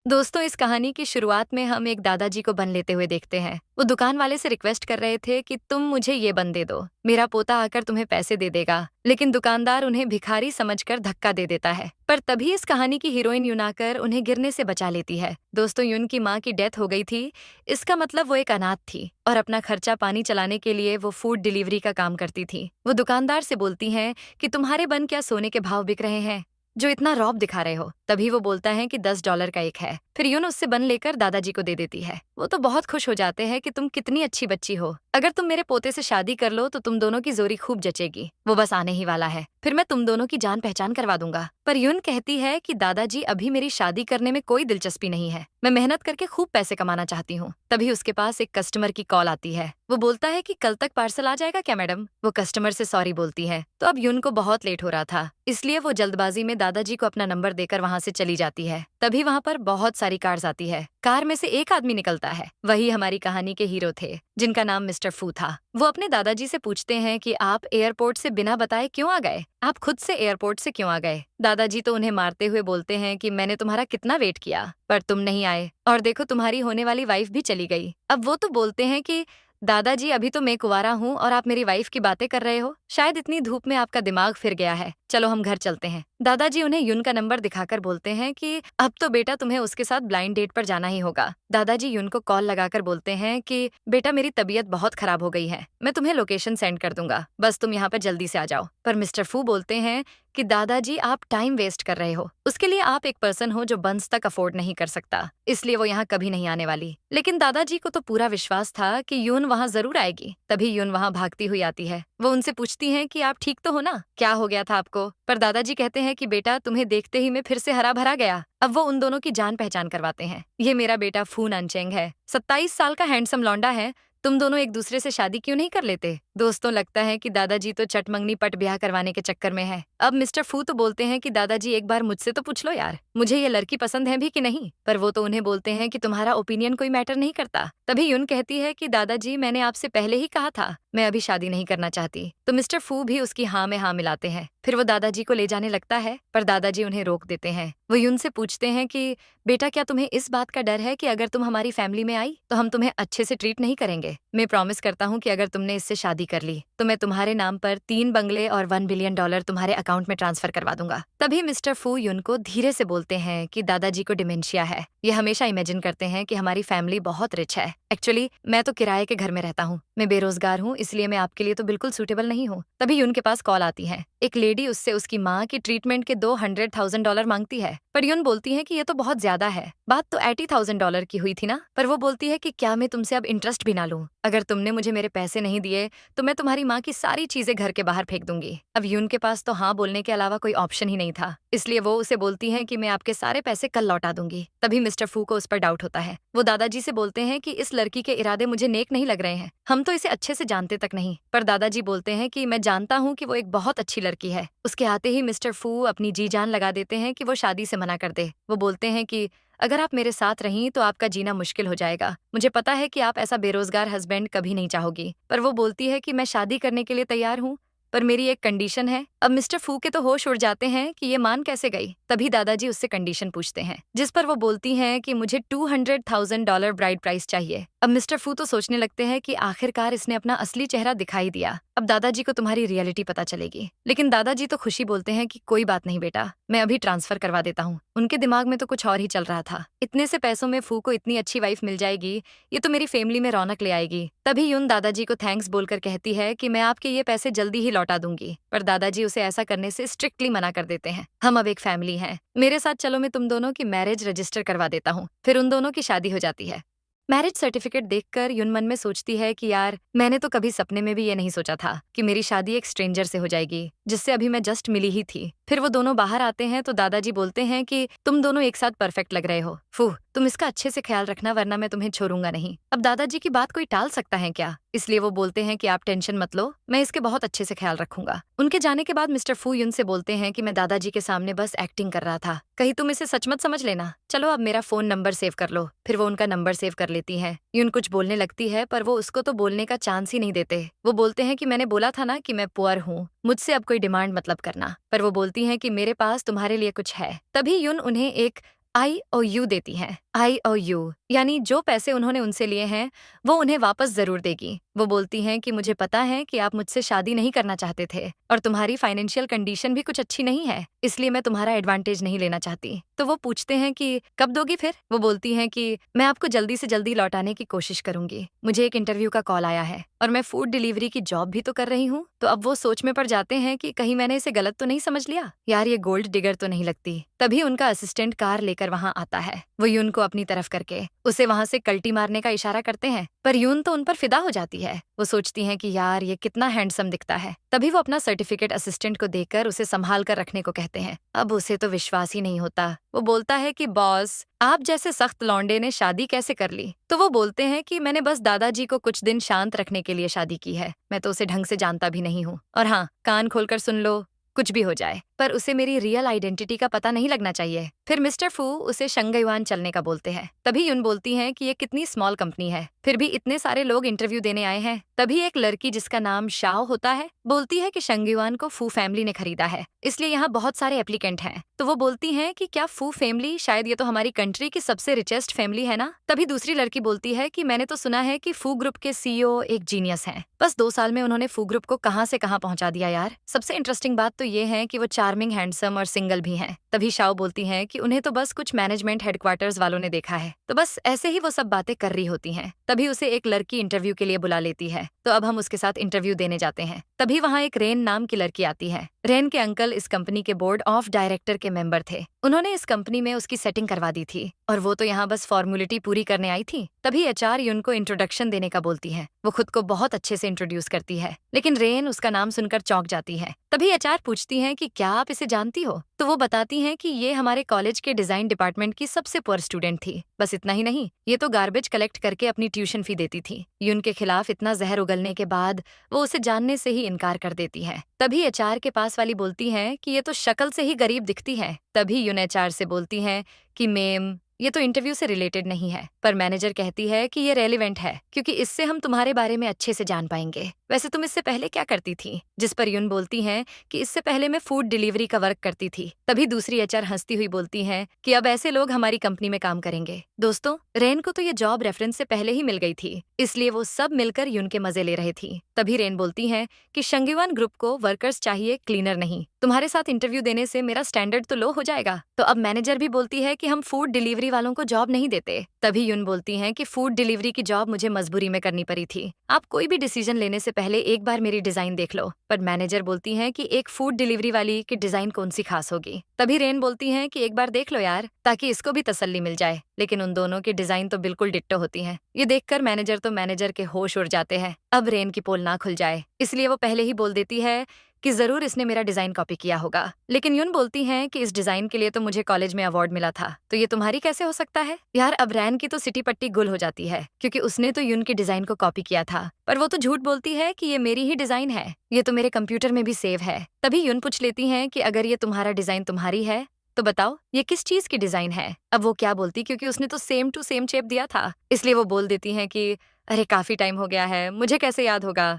दोस्तों, इस कहानी की शुरुआत में हम एक दादाजी को बन लेते हुए देखते हैं। वो दुकान वाले से रिक्वेस्ट कर रहे थे कि तुम मुझे ये बन दे दो, मेरा पोता आकर तुम्हें पैसे दे देगा। लेकिन दुकानदार उन्हें भिखारी समझकर धक्का दे देता है। पर तभी इस कहानी की हीरोइन यून आकर उन्हें गिरने से बचा लेती है। दोस्तों, यून की माँ की डेथ हो गई थी। इसका मतलब वो एक अनाथ थी और अपना खर्चा पानी चलाने के लिए वो फूड डिलीवरी का काम करती थी। वो दुकानदार से बोलती हैं कि तुम्हारे बन क्या सोने के भाव बिक रहे हैं, जो इतना रौब दिखा रहे हो। तभी वो बोलता है कि $10 का एक है। फिर यून उससे बन लेकर दादाजी को दे देती है। वो तो बहुत खुश हो जाते हैं कि तुम कितनी अच्छी बच्ची हो, अगर तुम मेरे पोते से शादी कर लो तो तुम दोनों की जोड़ी खूब जचेगी। वो बस आने ही वाला है, फिर मैं तुम दोनों की जान पहचान करवा दूंगा। पर यून कहती है कि दादाजी, अभी मेरी शादी करने में कोई दिलचस्पी नहीं है, मैं मेहनत करके खूब पैसे कमाना चाहती हूँ। तभी उसके पास एक कस्टमर की कॉल आती है। वो बोलता है कि कल तक पार्सल आ जाएगा क्या मैडम। वो कस्टमर से सॉरी बोलती है। तो अब यून को बहुत लेट हो रहा था, इसलिए वो जल्दबाजी में दादाजी को अपना नंबर देकर वहां से चली जाती है। तभी वहां पर बहुत सारी कार्स आती है। कार में से एक आदमी निकलता है। वही हमारी कहानी के हीरो थे, जिनका नाम मिस्टर फू था। वो अपने दादाजी से पूछते हैं कि आप एयरपोर्ट से बिना बताए क्यों आ गए, आप खुद से एयरपोर्ट से क्यों आ गए। दादाजी तो उन्हें मारते हुए बोलते हैं कि मैंने तुम्हारा कितना वेट किया, पर तुम नहीं आए, और देखो तुम्हारी होने वाली वाइफ भी चली गई। अब वो तो बोलते हैं कि दादाजी, अभी तो मैं कुंवारा हूँ और आप मेरी वाइफ की बातें कर रहे हो, शायद इतनी धूप में आपका दिमाग फिर गया है, चलो हम घर चलते हैं। दादाजी उन्हें यून का नंबर दिखाकर बोलते हैं कि अब तो बेटा तुम्हें उसके साथ ब्लाइंड डेट पर जाना ही होगा। दादाजी यून को कॉल लगाकर बोलते हैं कि बेटा, मेरी तबीयत बहुत खराब हो गई है, मैं तुम्हें लोकेशन सेंड कर दूंगा, बस तुम यहाँ पर जल्दी से आ जाओ। पर मिस्टर फू बोलते हैं कि दादाजी, आप टाइम वेस्ट कर रहे हो, उसके लिए आप एक पर्सन हो जो बंस तक अफोर्ड नहीं कर सकता, इसलिए वो यहाँ कभी नहीं आने वाली। लेकिन दादाजी को तो पूरा विश्वास था कि यून वहाँ जरूर आएगी। तभी यून वहाँ भागती हुई आती है। वो उनसे पूछती हैं कि आप ठीक तो हो ना, क्या हो गया था आपको। पर दादाजी कहते हैं कि बेटा, तुम्हें देखते ही मैं फिर से हरा भरा गया। अब वो उन दोनों की जान पहचान करवाते हैं। ये मेरा बेटा फू नानचेंग है, 27 साल का हैंडसम लौंडा है, तुम दोनों एक दूसरे से शादी क्यों नहीं कर लेते। दोस्तों, लगता है कि दादाजी तो चटमंगनी पट ब्याह करवाने के चक्कर में है। अब मिस्टर फू तो बोलते हैं कि दादाजी, एक बार मुझसे तो पूछ लो यार, मुझे ये लड़की पसंद है भी कि नहीं। पर वो तो उन्हें बोलते हैं कि तुम्हारा ओपिनियन कोई मैटर नहीं करता। तभी यून कहती है कि दादाजी, मैंने आपसे पहले ही कहा था, मैं अभी शादी नहीं करना चाहती। तो मिस्टर फू भी उसकी हाँ में हाँ मिलाते हैं। फिर वो दादाजी को ले जाने लगता है, पर दादाजी उन्हें रोक देते हैं। वो यून से पूछते हैं कि बेटा, क्या तुम्हें इस बात का डर है कि अगर तुम हमारी फैमिली में आई तो हम तुम्हें अच्छे से ट्रीट नहीं करेंगे। मैं प्रॉमिस करता हूँ कि अगर तुमने इससे शादी कर ली तो मैं तुम्हारे नाम पर 3 बंगले और $1 बिलियन तुम्हारे अकाउंट में ट्रांसफर करवा दूंगा। तभी मिस्टर फू यून को धीरे से बोलते हैं कि दादाजी को डिमेंशिया है। ये हमेशा इमेजिन करते हैं कि हमारी फैमिली बहुत रिच है। एक्चुअली मैं तो किराए के घर में रहता हूँ, मैं बेरोजगार हूँ, इसलिए मैं आपके लिए तो बिल्कुल सूटेबल नहीं हूँ। तभी यून के पास कॉल आती है। एक लेडी उससे उसकी माँ की ट्रीटमेंट के $200,000 मांगती है। पर यून बोलती है कि ये तो बहुत ज्यादा है, बात तो $80,000 की हुई थी ना। पर वो बोलती है कि क्या मैं तुमसे अब इंटरेस्ट भी ना लूं, अगर तुमने मुझे मेरे पैसे नहीं दिए तो मैं तुम्हारी माँ की सारी चीजें घर के बाहर फेंक दूंगी। अब यून के पास तो हाँ बोलने के अलावा कोई ऑप्शन ही नहीं था, इसलिए वो उसे बोलती है कि मैं आपके सारे पैसे कल लौटा दूंगी। तभी मिस्टर फू को उस पर डाउट होता है। वो दादाजी से बोलते हैं कि इस लड़की के इरादे मुझे नेक नहीं लग रहे हैं, हम तो इसे अच्छे से जानते तक नहीं। पर दादाजी बोलते हैं कि मैं जानता हूँ कि वो एक बहुत अच्छी लड़की है। उसके आते ही मिस्टर फू अपनी जी जान लगा देते हैं कि वो शादी से मना कर दे। वो बोलते हैं कि अगर आप मेरे साथ रहीं तो आपका जीना मुश्किल हो जाएगा, मुझे पता है कि आप ऐसा बेरोजगार हस्बैंड कभी नहीं चाहोगी। पर वो बोलती है कि मैं शादी करने के लिए तैयार हूँ, पर मेरी एक कंडीशन है। अब मिस्टर फू के तो होश उड़ जाते हैं कि ये मान कैसे गई। तभी दादाजी उससे कंडीशन पूछते हैं, जिस पर वो बोलती हैं कि मुझे $200,000 ब्राइड प्राइस चाहिए। अब मिस्टर फू तो सोचने लगते हैं कि आखिरकार इसने अपना असली चेहरा दिखाई दिया, अब दादाजी को तुम्हारी रियलिटी पता चलेगी। लेकिन दादाजी तो खुशी बोलते हैं कि कोई बात नहीं बेटा, मैं अभी ट्रांसफर करवा देता हूँ। उनके दिमाग में तो कुछ और ही चल रहा था, इतने से पैसों में फू को इतनी अच्छी वाइफ मिल जाएगी, ये तो मेरी फैमिली में रौनक ले आएगी। तभी यून दादाजी को थैंक्स बोलकर कहती है कि मैं आपके ये पैसे जल्दी ही लौटा दूंगी। पर दादाजी उसे ऐसा करने से स्ट्रिक्टली मना कर देते हैं। हम अब एक फैमिली हैं, मेरे साथ चलो, मैं तुम दोनों की मैरिज रजिस्टर करवा देता हूँ। फिर उन दोनों की शादी हो जाती है। मैरिज सर्टिफिकेट देखकर यून मन में सोचती है कि यार, मैंने तो कभी सपने में भी ये नहीं सोचा था कि मेरी शादी एक स्ट्रेंजर से हो जाएगी, जिससे अभी मैं जस्ट मिली ही थी। फिर वो दोनों बाहर आते हैं तो दादाजी बोलते हैं कि तुम दोनों एक साथ परफेक्ट लग रहे हो, फूह तुम इसका अच्छे से ख्याल रखना, वरना मैं तुम्हें छोड़ूंगा नहीं। अब दादाजी की बात कोई टाल सकता है क्या, इसलिए वो बोलते हैं कि आप टेंशन मत लो, मैं इसके बहुत अच्छे से ख्याल रखूंगा। उनके जाने के बाद मिस्टर फू यून से बोलते हैं कि मैं दादाजी के सामने बस एक्टिंग कर रहा था, कहीं तुम इसे सच मत समझ लेना, चलो अब मेरा फोन नंबर सेव कर लो। फिर वो उनका नंबर सेव कर लेती है। यून कुछ बोलने लगती है, पर वो उसको तो बोलने का चांस ही नहीं देते। वो बोलते हैं कि मैंने बोला था ना कि मैं पुअर हूँ, मुझसे अब कोई डिमांड मतलब करना। पर वो बोलती हैं कि मेरे पास तुम्हारे लिए कुछ है। तभी यून उन्हें एक IOU देती हैं। IOU यानी जो पैसे उन्होंने उनसे लिए हैं वो उन्हें वापस जरूर देगी। वो बोलती हैं कि मुझे पता है कि आप मुझसे शादी नहीं करना चाहते थे और तुम्हारी फाइनेंशियल कंडीशन भी कुछ अच्छी नहीं है, इसलिए मैं तुम्हारा एडवांटेज नहीं लेना चाहती। तो वो पूछते हैं कि कब दोगी फिर? वो बोलती हैं कि मैं आपको जल्दी से जल्दी लौटाने की कोशिश करूंगी। मुझे एक इंटरव्यू का कॉल आया है और मैं फूड डिलीवरी की जॉब भी तो कर रही हूँ। तो अब वो सोच में पड़ जाते हैं कि कहीं मैंने इसे गलत तो नहीं समझ लिया, यार ये गोल्ड डिगर तो नहीं लगती। तभी उनका असिस्टेंट कार लेकर वहां आता है। वो यून को अपनी तरफ करके उसे वहां से कल्टी मारने का इशारा करते हैं, पर यून तो उन पर फिदा हो जाती है। वो सोचती हैं कि यार ये कितना हैंडसम दिखता है। तभी वो अपना सर्टिफिकेट असिस्टेंट को देकर उसे संभाल कर रखने को कहते हैं। अब उसे तो विश्वास ही नहीं होता। वो बोलता है कि बॉस, आप जैसे सख्त लौंडे ने शादी कैसे कर ली? तो वो बोलते हैं कि मैंने बस दादाजी को कुछ दिन शांत रखने के लिए शादी की है। मैं तो उसे ढंग से जानता भी नहीं हूँ। और हाँ, कान खोलकर सुन लो, कुछ भी हो जाए पर उसे मेरी रियल आइडेंटिटी का पता नहीं लगना चाहिए। फिर मिस्टर फू उसे शंघाईवान चलने का बोलते हैं। तभी यून बोलती हैं कि ये कितनी स्मॉल कंपनी है, फिर भी इतने सारे लोग इंटरव्यू देने आए हैं। तभी एक लड़की जिसका नाम शाओ होता है बोलती है कि शंघाईवान को फू फैमिली ने खरीदा है, इसलिए यहाँ बहुत सारे एप्लीकेंट हैं। तो वो बोलती हैं कि क्या फू फैमिली, शायद ये तो हमारी कंट्री की सबसे रिचेस्ट फैमिली है ना? तभी दूसरी लड़की बोलती है कि मैंने तो सुना है कि फू ग्रुप के CEO एक जीनियस हैं। बस 2 साल में उन्होंने फू ग्रुप को कहाँ से कहाँ पहुंचा दिया यार। सबसे इंटरेस्टिंग बात तो ये है कि वो चार्मिंग, हैंडसम और सिंगल भी हैं। तभी शाओ बोलती हैं कि उन्हें तो बस कुछ मैनेजमेंट हेडक्वार्टर्स वालों ने देखा है। तो बस ऐसे ही वो सब बातें कर रही होती हैं। तभी उसे एक लड़की इंटरव्यू के लिए बुला लेती है। तो अब हम उसके साथ इंटरव्यू देने जाते हैं। तभी वहाँ एक रेन नाम की लड़की आती है। रेन के अंकल इस कंपनी के बोर्ड ऑफ डायरेक्टर के मेंबर थे। उन्होंने इस कंपनी में उसकी सेटिंग करवा दी थी और वो तो यहाँ बस फॉर्मेलिटी पूरी करने आई थी। तभी HR यून को इंट्रोडक्शन देने का बोलती है। वो खुद को बहुत अच्छे से इंट्रोड्यूस करती है, लेकिन रेन उसका नाम सुनकर चौंक जाती है। तभी HR पूछती हैं कि क्या आप इसे जानती हो? तो वो बताती हैं कि ये हमारे कॉलेज के डिजाइन डिपार्टमेंट की सबसे पुअर स्टूडेंट थी। बस इतना ही नहीं, ये तो गार्बेज कलेक्ट करके अपनी ट्यूशन फी देती थी। यून के खिलाफ इतना जहर उगलने के बाद वो उसे जानने से ही इनकार कर देती है। तभी HR के पास वाली बोलती है कि ये तो शक्ल से ही गरीब दिखती है। तभी यून HR से बोलती है कि मैम, ये तो इंटरव्यू से रिलेटेड नहीं है, पर मैनेजर कहती है कि ये रेलिवेंट है क्योंकि इससे हम तुम्हारे बारे में अच्छे से जान पाएंगे। वैसे तुम इससे पहले क्या करती थी? जिस पर यून बोलती हैं कि इससे पहले मैं फूड डिलीवरी का वर्क करती थी। तभी दूसरी HR हंसती हुई बोलती हैं कि अब ऐसे लोग हमारी कंपनी में काम करेंगे। दोस्तों, रेन को तो ये जॉब रेफरेंस से पहले ही मिल गई थी, इसलिए वो सब मिलकर यून के मजे ले रहे थी। तभी रेन बोलती है कि शंघाईवान ग्रुप को वर्कर्स चाहिए, क्लीनर नहीं। तुम्हारे साथ इंटरव्यू देने से मेरा स्टैंडर्ड तो लो हो जाएगा। तो अब मैनेजर भी बोलती है कि हम फूड डिलीवरी वालों को जॉब नहीं देते। तभी यून बोलती हैं कि फूड डिलीवरी की जॉब मुझे मजबूरी में करनी पड़ी थी। आप कोई भी डिसीजन लेने से पहले एक बार मेरी डिजाइन देख लो। पर मैनेजर बोलती हैं कि एक फूड डिलीवरी वाली की डिजाइन कौन सी खास होगी? तभी रेन बोलती हैं कि एक बार देख लो यार, ताकि इसको भी तसल्ली मिल जाए। लेकिन उन दोनों की डिजाइन तो बिल्कुल डिट्टो होती हैं। ये देखकर मैनेजर के होश उड़ जाते हैं। अब रेन की पोल ना खुल जाए, इसलिए वो पहले ही बोल देती है कि जरूर इसने मेरा डिजाइन कॉपी किया होगा। लेकिन यून बोलती हैं कि इस डिजाइन के लिए तो मुझे कॉलेज में अवार्ड मिला था, तो ये तुम्हारी कैसे हो सकता है? यार अब रैन की तो सिटी पट्टी गुल हो जाती है, क्योंकि उसने तो यून की डिजाइन को कॉपी किया था, पर वो तो झूठ बोलती है कि ये मेरी ही डिजाइन है, ये तो मेरे कंप्यूटर में भी सेव है। तभी यून पूछ लेती हैं कि अगर ये तुम्हारा डिजाइन तुम्हारी है तो बताओ ये किस चीज की डिजाइन है? अब वो क्या बोलती, क्योंकि उसने तो सेम टू सेम शेप दिया था, इसलिए वो बोल देती हैं कि अरे काफी टाइम हो गया है, मुझे कैसे याद होगा।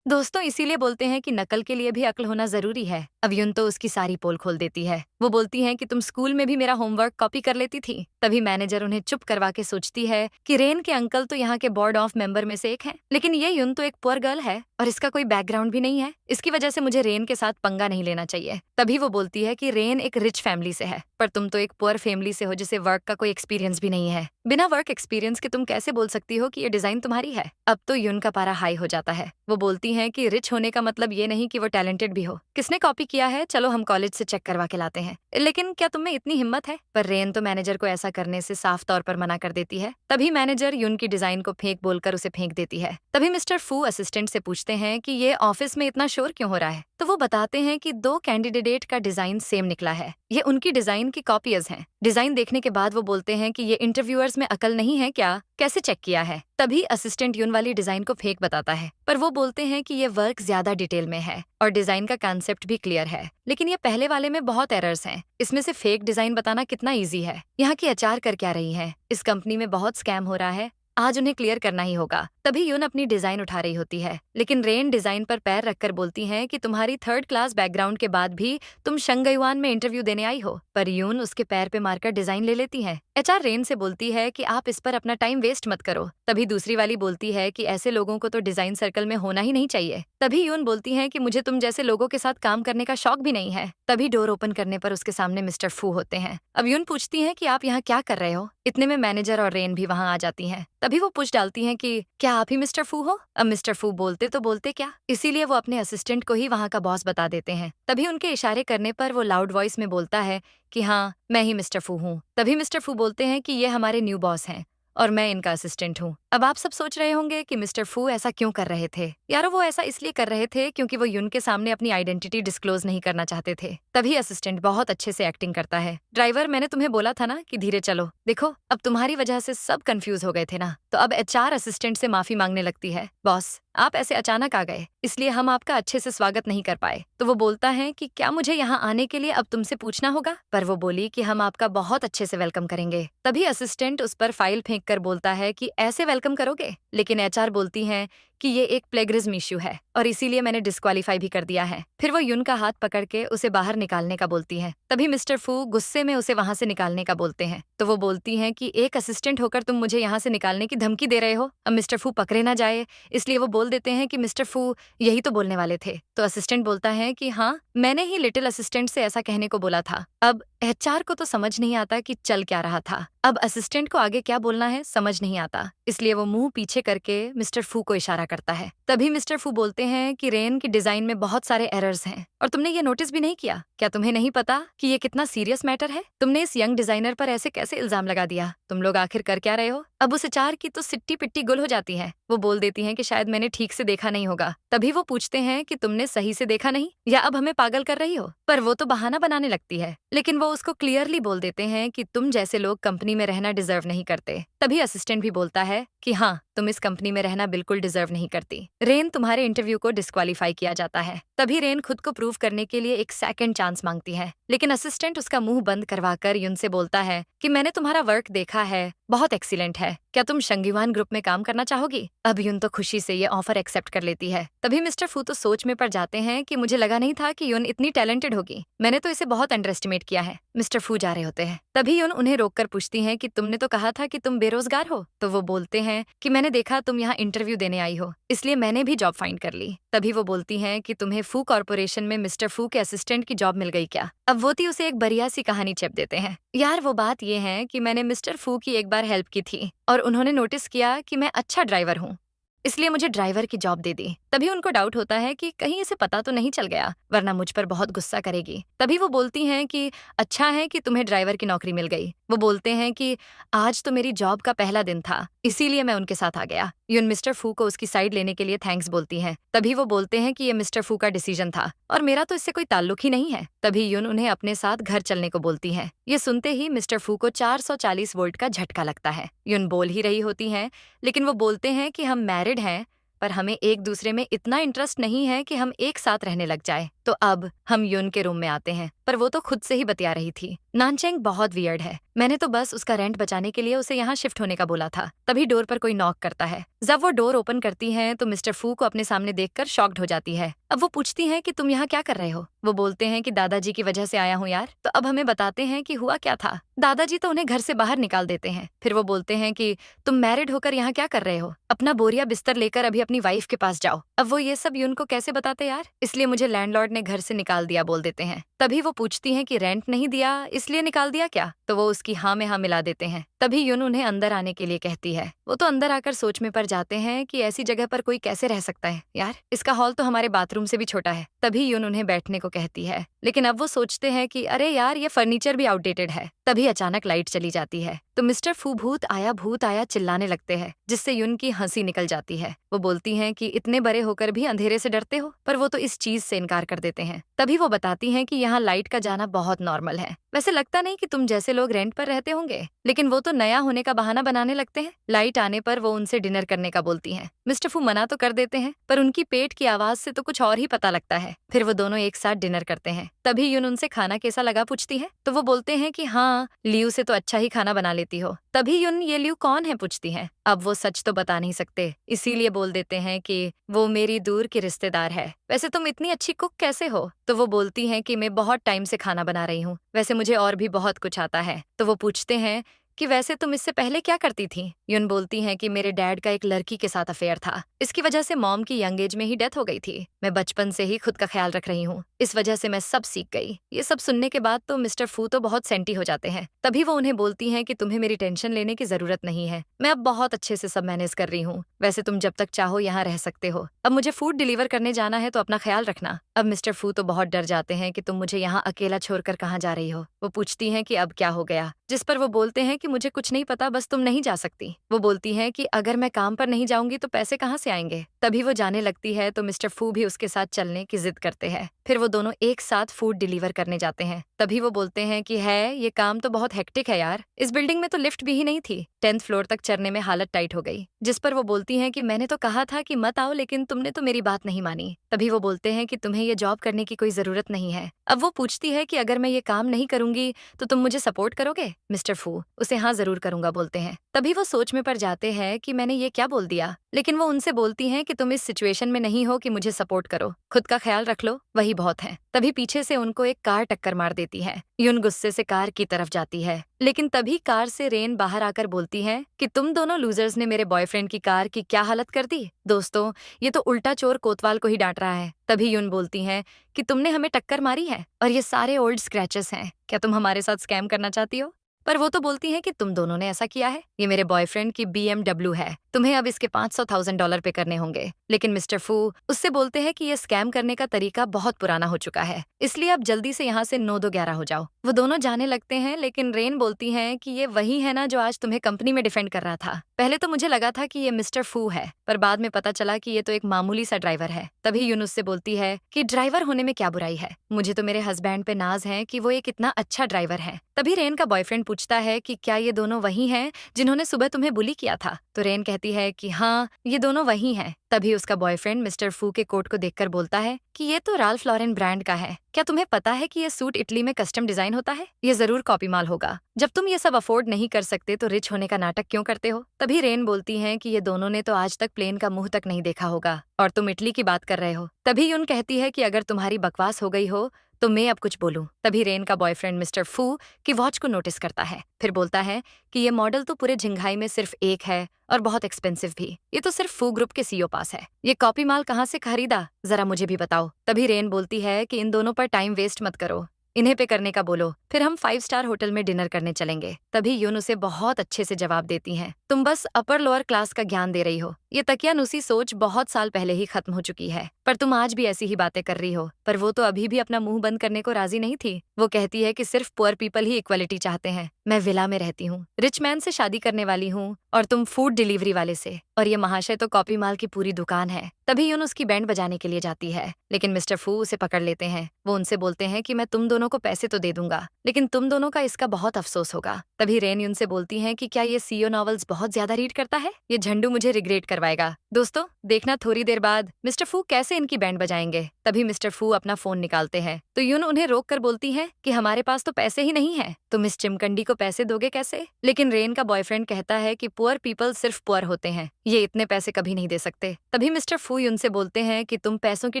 दोस्तों, इसीलिए बोलते हैं कि नकल के लिए भी अक्ल होना जरूरी है। अब यून तो उसकी सारी पोल खोल देती है। वो बोलती हैं कि तुम स्कूल में भी मेरा होमवर्क कॉपी कर लेती थी। तभी मैनेजर उन्हें चुप करवा के सोचती है कि रेन के अंकल तो यहाँ के बोर्ड ऑफ मेंबर में से एक हैं, लेकिन ये यून तो एक पुअर गर्ल है और इसका कोई बैकग्राउंड भी नहीं है। इसकी वजह से मुझे रेन के साथ पंगा नहीं लेना चाहिए। तभी वो बोलती है कि रेन एक रिच फैमिली से है, पर तुम तो एक पुअर फैमिली से हो जिसे वर्क का कोई एक्सपीरियंस भी नहीं है। बिना वर्क एक्सपीरियंस के तुम कैसे बोल सकती हो कि ये डिजाइन तुम्हारी है? अब तो यून का पारा हाई हो जाता है। वो बोलती हैं कि रिच होने का मतलब ये नहीं कि वो टैलेंटेड भी हो। किसने कॉपी किया है, चलो हम कॉलेज से चेक करवा के लाते हैं। लेकिन क्या तुम में इतनी हिम्मत है? पर रेन तो मैनेजर को ऐसा करने से साफ तौर पर मना कर देती है। तभी मैनेजर यून की डिजाइन को फेंक बोलकर उसे फेंक देती है। तभी मिस्टर फू असिस्टेंट से पूछते हैं कि ये ऑफिस में इतना शोर क्यों हो रहा है? तो वो बताते हैं कि 2 कैंडिडेट का डिजाइन सेम निकला है, ये उनकी डिजाइन की कॉपीज हैं। डिजाइन देखने के बाद वो बोलते हैं कि ये इंटरव्यूअर्स में अकल नहीं है क्या, कैसे चेक किया है? तभी असिस्टेंट यून वाली डिजाइन को फेक बताता है, पर वो बोलते हैं कि ये वर्क ज्यादा डिटेल में है और डिजाइन का कॉन्सेप्ट भी क्लियर है, लेकिन ये पहले वाले में बहुत एरर्स हैं। इसमें से फेक डिजाइन बताना कितना ईजी है। यहाँ की HR कर क्या रही है? इस कंपनी में बहुत स्कैम हो रहा है, आज उन्हें क्लियर करना ही होगा। तभी यून अपनी डिजाइन उठा रही होती है, लेकिन रेन डिजाइन पर पैर रखकर बोलती है कि तुम्हारी थर्ड क्लास बैकग्राउंड के बाद भी तुम शंगयुआन में इंटरव्यू देने आई हो। पर यून उसके पैर पे मारकर डिजाइन ले लेती है। एचआर रेन से बोलती है कि आप इस पर अपना टाइम वेस्ट मत करो। तभी दूसरी वाली बोलती है कि ऐसे लोगों को तो डिजाइन सर्कल में होना ही नहीं चाहिए। तभी यून बोलती है कि मुझे तुम जैसे लोगों के साथ काम करने का शौक भी नहीं है। तभी डोर ओपन करने पर उसके सामने मिस्टर फू होते हैं। अब यून पूछती है कि आप यहाँ क्या कर रहे हो। इतने में मैनेजर और रेन भी वहाँ आ जाती हैं। तभी वो पूछ डालती हैं कि क्या आप ही मिस्टर फू हो। अब मिस्टर फू बोलते तो बोलते क्या, इसीलिए वो अपने असिस्टेंट को ही वहाँ का बॉस बता देते हैं। तभी उनके इशारे करने पर वो लाउड वॉइस में बोलता है कि हाँ, मैं ही मिस्टर फू हूँ। तभी मिस्टर फू बोलते हैं कि ये हमारे न्यू बॉस हैं और मैं इनका असिस्टेंट हूँ। अब आप सब सोच रहे होंगे कि मिस्टर फू ऐसा क्यों कर रहे थे। यारो, वो ऐसा इसलिए कर रहे थे क्योंकि वो यून के सामने अपनी आइडेंटिटी डिस्क्लोज नहीं करना चाहते थे। तभी असिस्टेंट बहुत अच्छे से एक्टिंग करता है। ड्राइवर, मैंने तुम्हें बोला था ना कि धीरे चलो। देखो, अब तुम्हारी वजह से सब कंफ्यूज हो गए थे ना। तो अब एचआर असिस्टेंट से माफी मांगने लगती है। बॉस, आप ऐसे अचानक आ गए, इसलिए हम आपका अच्छे से स्वागत नहीं कर पाए। तो वो बोलता है कि क्या मुझे यहाँ आने के लिए अब तुमसे पूछना होगा। पर वो बोली कि हम आपका बहुत अच्छे से वेलकम करेंगे। तभी असिस्टेंट उस पर फाइल फेंक कर बोलता है कि ऐसे वेलकम करोगे। लेकिन एचआर बोलती हैं कि ये एक प्लेगरिज्म इश्यू है और इसीलिए मैंने डिस्क्वालीफाई भी कर दिया है। फिर वो यून का हाथ पकड़ के उसे बाहर निकालने का बोलती है। तभी मिस्टर फू गुस्से में उसे वहां से निकालने का बोलते हैं। तो वो बोलती हैं कि एक असिस्टेंट होकर तुम मुझे यहाँ से निकालने की धमकी दे रहे हो। अब मिस्टर फू पकड़े ना जाए इसलिए वो बोल देते हैं कि मिस्टर फू यही तो बोलने वाले थे। तो असिस्टेंट बोलता है कि हाँ, मैंने ही लिटिल असिस्टेंट से ऐसा कहने को बोला था। अब एचआर को तो समझ नहीं आता कि चल क्या रहा था। अब असिस्टेंट को आगे क्या बोलना है समझ नहीं आता, इसलिए वो मुंह पीछे करके मिस्टर फू को इशारा करता है। तभी मिस्टर फू बोलते हैं कि रेन की डिजाइन में बहुत सारे एरर्स हैं और तुमने ये नोटिस भी नहीं किया। क्या तुम्हें नहीं पता कि ये कितना सीरियस मैटर है। तुमने इस यंग डिजाइनर पर ऐसे कैसे इल्जाम लगा दिया। तुम लोग आखिर कर क्या रहे हो। अब उस एचआर की तो सिट्टी पिट्टी गुल हो जाती है। वो बोल देती है कि शायद मैंने ठीक से देखा नहीं होगा। तभी वो पूछते हैं कि तुमने सही से देखा नहीं या अब हमें पागल कर रही हो। पर वो तो बहाना बनाने लगती है, लेकिन वो उसको क्लियरली बोल देते हैं कि तुम जैसे लोग कंपनी में रहना डिजर्व नहीं करते। तभी असिस्टेंट भी बोलता है कि हाँ, तुम इस कंपनी में रहना बिल्कुल डिजर्व नहीं करती। रेन, तुम्हारे इंटरव्यू को डिस्क्वालीफाई किया जाता है। तभी रेन खुद को प्रूव करने के लिए एक सेकंड चांस मांगती है, लेकिन असिस्टेंट उसका मुंह बंद करवाकर यून से बोलता है कि मैंने तुम्हारा वर्क देखा है, बहुत एक्सीलेंट है। क्या तुम शंगयुआन ग्रुप में काम करना चाहोगी। अब यून तो खुशी से ये ऑफर एक्सेप्ट कर लेती है। तभी मिस्टर फू तो सोच में पड़ जाते हैं कि मुझे लगा नहीं था कि यून इतनी टैलेंटेड होगी, मैंने तो इसे बहुत अंडर एस्टिमेट किया है। मिस्टर फू जा रहे होते हैं। तभी यून उन्हें रोककर पूछती हैं कि तुमने तो कहा था कि तुम बेरोजगार हो। तो वो बोलते हैं कि मैंने देखा तुम यहाँ इंटरव्यू देने आई हो, इसलिए मैंने भी जॉब फाइंड कर ली। तभी वो बोलती हैं कि तुम्हें फू कॉर्पोरेशन में मिस्टर फू के असिस्टेंट की जॉब मिल गई क्या। अब वो उसे एक बढ़िया सी कहानी चेप देते हैं। यार, वो बात ये है कि मैंने मिस्टर फू की एक बार हेल्प की थी और उन्होंने नोटिस किया कि मैं अच्छा ड्राइवर हूँ, इसलिए मुझे ड्राइवर की जॉब दे दी। तभी उनको डाउट होता है कि कहीं इसे पता तो नहीं चल गया, वरना मुझ पर बहुत गुस्सा करेगी। तभी वो बोलती हैं कि अच्छा है कि तुम्हें ड्राइवर की नौकरी मिल गई। वो बोलते हैं कि आज तो मेरी जॉब का पहला दिन था, इसीलिए मैं उनके साथ आ गया। यून मिस्टर फू को उसकी साइड लेने के लिए थैंक्स बोलती हैं। तभी वो बोलते हैं कि ये मिस्टर फू का डिसीजन था और मेरा तो इससे कोई ताल्लुक ही नहीं है। तभी यून उन्हें अपने साथ घर चलने को बोलती है। ये सुनते ही मिस्टर फू को 440 वोल्ट का झटका लगता है। यून बोल ही रही होती हैं, लेकिन वो बोलते हैं कि हम मैरिड हैं, पर हमें एक दूसरे में इतना इंटरेस्ट नहीं है कि हम एक साथ रहने लग जाए। तो अब हम यून के रूम में आते हैं, पर वो तो खुद से ही बतिया रही थी। नानचेंग बहुत वियर्ड है, मैंने तो बस उसका रेंट बचाने के लिए उसे यहाँ शिफ्ट होने का बोला था। तभी डोर पर कोई नॉक करता है। जब वो डोर ओपन करती हैं तो मिस्टर फू को अपने सामने देखकर शॉक्ड हो जाती है। अब वो पूछती हैं कि तुम यहाँ क्या कर रहे हो। वो बोलते हैं कि दादाजी की वजह से आया हूँ यार। तो अब हमें बताते हैं कि हुआ क्या था। दादाजी तो उन्हें घर से बाहर निकाल देते हैं। फिर वो बोलते हैं कि तुम मैरिड होकर यहाँ क्या कर रहे हो, अपना बोरिया बिस्तर लेकर अभी अपनी वाइफ के पास जाओ। अब वो ये सब यून को कैसे बताते यार, इसलिए मुझे लैंडलॉर्ड ने घर से निकाल दिया बोल देते हैं। तभी वो पूछती हैं कि रेंट नहीं दिया इसलिए निकाल दिया क्या। तो वो उसकी हाँ में हाँ मिला देते हैं। तभी यून उन्हें अंदर आने के लिए कहती है। वो तो अंदर आकर सोच में पड़ जाते हैं कि ऐसी जगह पर कोई कैसे रह सकता है यार, इसका हॉल तो हमारे बाथरूम से भी छोटा है। तभी यून उन्हें बैठने को कहती है, लेकिन अब वो सोचते हैं कि अरे यार, ये फर्नीचर भी आउटडेटेड है। तभी अचानक लाइट चली जाती है तो मिस्टर फू भूत आया चिल्लाने लगते हैं, जिससे यून की हंसी निकल जाती है। वो बोलती हैं कि इतने बड़े होकर भी अंधेरे से डरते हो, पर वो तो इस चीज से इनकार कर देते हैं। तभी वो बताती हैं कि यहाँ लाइट का जाना बहुत नॉर्मल है, वैसे लगता नहीं कि तुम जैसे लोग रेंट पर रहते होंगे। लेकिन वो तो तो नया होने का बहाना बनाने लगते हैं। लाइट आने पर वो उनसे डिनर करने का बोलती हैं। मिस्टर फू मना तो कर देते हैं, पर उनकी पेट की आवाज से तो कुछ और ही पता लगता है। फिर वो दोनों एक साथ डिनर करते हैं। तभी यून उनसे खाना कैसा लगा पूछती है, तो वो बोलते हैं कि हाँ, लियू से तो अच्छा ही खाना बना लेती हो। तभी यून ये लियू कौन है पूछती है। अब वो सच तो बता नहीं सकते, इसीलिए बोल देते हैं कि वो मेरी दूर की रिश्तेदार है। वैसे तुम इतनी अच्छी कुक कैसे हो? तो वो बोलती हैं कि मैं बहुत टाइम से खाना बना रही हूँ, वैसे मुझे और भी बहुत कुछ आता है। तो वो पूछते हैं कि वैसे तुम इससे पहले क्या करती थी? यून बोलती हैं कि मेरे डैड का एक लड़की के साथ अफेयर था, इसकी वजह से मॉम की यंग एज में ही डेथ हो गई थी। मैं बचपन से ही खुद का ख्याल रख रही हूँ, इस वजह से मैं सब सीख गई। ये सब सुनने के बाद तो मिस्टर फू तो बहुत सेंटी हो जाते हैं। तभी वो उन्हें बोलती हैं कि तुम्हें मेरी टेंशन लेने की जरूरत नहीं है, मैं अब बहुत अच्छे से सब मैनेज कर रही हूँ। वैसे तुम जब तक चाहो यहाँ रह सकते हो। अब मुझे फूड डिलीवर करने जाना है, तो अपना ख्याल रखना। अब मिस्टर फू तो बहुत डर जाते हैं कि तुम मुझे यहाँ अकेला छोड़कर कहाँ जा रही हो। वो पूछती हैं कि अब क्या हो गया, जिस पर वो बोलते हैं कि मुझे कुछ नहीं पता, बस तुम नहीं जा सकती। वो बोलती हैं कि अगर मैं काम पर नहीं जाऊंगी तो पैसे कहाँ से आएंगे। तभी वो जाने लगती है तो मिस्टर फू भी उसके साथ चलने की जिद करते हैं। फिर वो दोनों एक साथ फूड डिलीवर करने जाते हैं। तभी वो बोलते हैं कि है, ये काम तो बहुत हेक्टिक है यार, इस बिल्डिंग में तो लिफ्ट भी ही नहीं थी। 10th फ्लोर तक चढ़ने में हालत टाइट हो गई। जिस पर वो बोलती हैं कि मैंने तो कहा था कि मत आओ, लेकिन तुमने तो मेरी बात नहीं मानी। तभी वो बोलते हैं कि तुम्हें ये जॉब करने की कोई जरूरत नहीं है। अब वो पूछती है कि अगर मैं ये काम नहीं करूंगी तो तुम मुझे सपोर्ट करोगे? मिस्टर फू उसे हाँ जरूर करूंगा बोलते हैं। तभी वो सोच में पड़ जाते हैं कि मैंने ये क्या बोल दिया, लेकिन वो उनसे बोलती हैं कि तुम इस सिचुएशन में नहीं हो कि मुझे सपोर्ट करो, खुद का ख्याल रख लो, वही बहुत है। तभी पीछे से उनको एक कार टक्कर मार देती है। यून गुस्से से कार की तरफ जाती है, लेकिन तभी कार से रेन बाहर आकर बोलती है कि तुम दोनों लूजर्स ने मेरे बॉयफ्रेंड की कार की क्या हालत कर दी। दोस्तों, ये तो उल्टा चोर कोतवाल को ही डांट रहा है। तभी यून बोलती हैं कि तुमने हमें टक्कर मारी है और ये सारे ओल्ड स्क्रैचेस हैं, क्या तुम हमारे साथ स्कैम करना चाहती हो? पर वो तो बोलती हैं कि तुम दोनों ने ऐसा किया है, ये मेरे बॉयफ्रेंड की BMW है, तुम्हें अब इसके $500,000 पे करने होंगे। लेकिन मिस्टर फू उससे बोलते हैं कि ये स्कैम करने का तरीका बहुत पुराना हो चुका है, इसलिए अब जल्दी से यहाँ से 9-2-11 हो जाओ। वो दोनों जाने लगते हैं, लेकिन रेन बोलती हैं कि ये वही है ना जो आज तुम्हें कंपनी में डिफेंड कर रहा था। पहले तो मुझे लगा था कि ये मिस्टर फू है, पर बाद में पता चला कि ये तो एक मामूली सा ड्राइवर है। तभी यूनुस से बोलती है कि ड्राइवर होने में क्या बुराई है, मुझे तो मेरे हस्बैंड पे नाज है कि वो एक इतना अच्छा ड्राइवर है। तभी रेन का बॉयफ्रेंड पूछता है कि क्या ये दोनों वही हैं जिन्होंने सुबह तुम्हें बुली किया था? तो रेन कहती है कि हाँ, ये दोनों वही हैं। तभी उसका बॉयफ्रेंड मिस्टर फू के कोट को देखकर बोलता है कि ये तो राल्फ लॉरेन ब्रांड का है, क्या तुम्हें पता है कि ये सूट इटली में कस्टम डिजाइन होता है? ये जरूर कॉपी माल होगा। जब तुम ये सब अफोर्ड नहीं कर सकते तो रिच होने का नाटक क्यों करते हो? तभी रेन बोलती हैं कि ये दोनों ने तो आज तक प्लेन का मुंह तक नहीं देखा होगा और तुम इटली की बात कर रहे हो। तभी यून कहती है कि अगर तुम्हारी बकवास हो गई हो तो मैं अब कुछ बोलूं। तभी रेन का बॉयफ्रेंड मिस्टर फू की वॉच को नोटिस करता है, फिर बोलता है कि ये मॉडल तो पूरे झिंघाई में सिर्फ एक है और बहुत एक्सपेंसिव भी, ये तो सिर्फ फू ग्रुप के सीईओ पास है। ये कॉपी माल कहाँ से खरीदा, जरा मुझे भी बताओ। तभी रेन बोलती है कि इन दोनों पर टाइम वेस्ट मत करो, इन्हें पे करने का बोलो, फिर हम 5 स्टार होटल में डिनर करने चलेंगे। तभी यून उसे बहुत अच्छे से जवाब देती हैं, तुम बस अपर लोअर क्लास का ज्ञान दे रही हो, ये तकियानुसी सोच बहुत साल पहले ही खत्म हो चुकी है, पर तुम आज भी ऐसी ही बातें कर रही हो। पर वो तो अभी भी अपना मुंह बंद करने को राजी नहीं थी। वो कहती है कि सिर्फ पुअर पीपल ही इक्वलिटी चाहते हैं। मैं विला में रहती हूँ, रिच मैन से शादी करने वाली हूँ और तुम फूड डिलीवरी वाले से, और ये महाशय तो कॉपी माल की पूरी दुकान है। तभी यून उसकी बैंड बजाने के लिए जाती है, लेकिन मिस्टर फू उसे पकड़ लेते हैं। वो उनसे बोलते हैं कि मैं तुम दोनों को पैसे तो दे दूंगा, लेकिन तुम दोनों का इसका बहुत अफसोस होगा। तभी रेन यून से बोलती हैं कि क्या ये सीईओ नॉवेल्स बहुत ज्यादा रीड करता है, ये झंडू मुझे रिग्रेट करवाएगा। दोस्तों, देखना थोड़ी देर बाद मिस्टर फू कैसे इनकी बैंड बजाएंगे। तभी मिस्टर फू अपना फोन निकालते हैं तो यून उन्हें रोक कर बोलती है कि हमारे पास तो पैसे ही नहीं है, तुम इस चिमकंडी को पैसे दोगे कैसे? लेकिन रेन का बॉयफ्रेंड कहता है कि पुअर पीपल सिर्फ पुअर होते हैं, ये इतने पैसे कभी नहीं दे सकते। तभी मिस्टर फू यून से बोलते हैं कि तुम पैसों की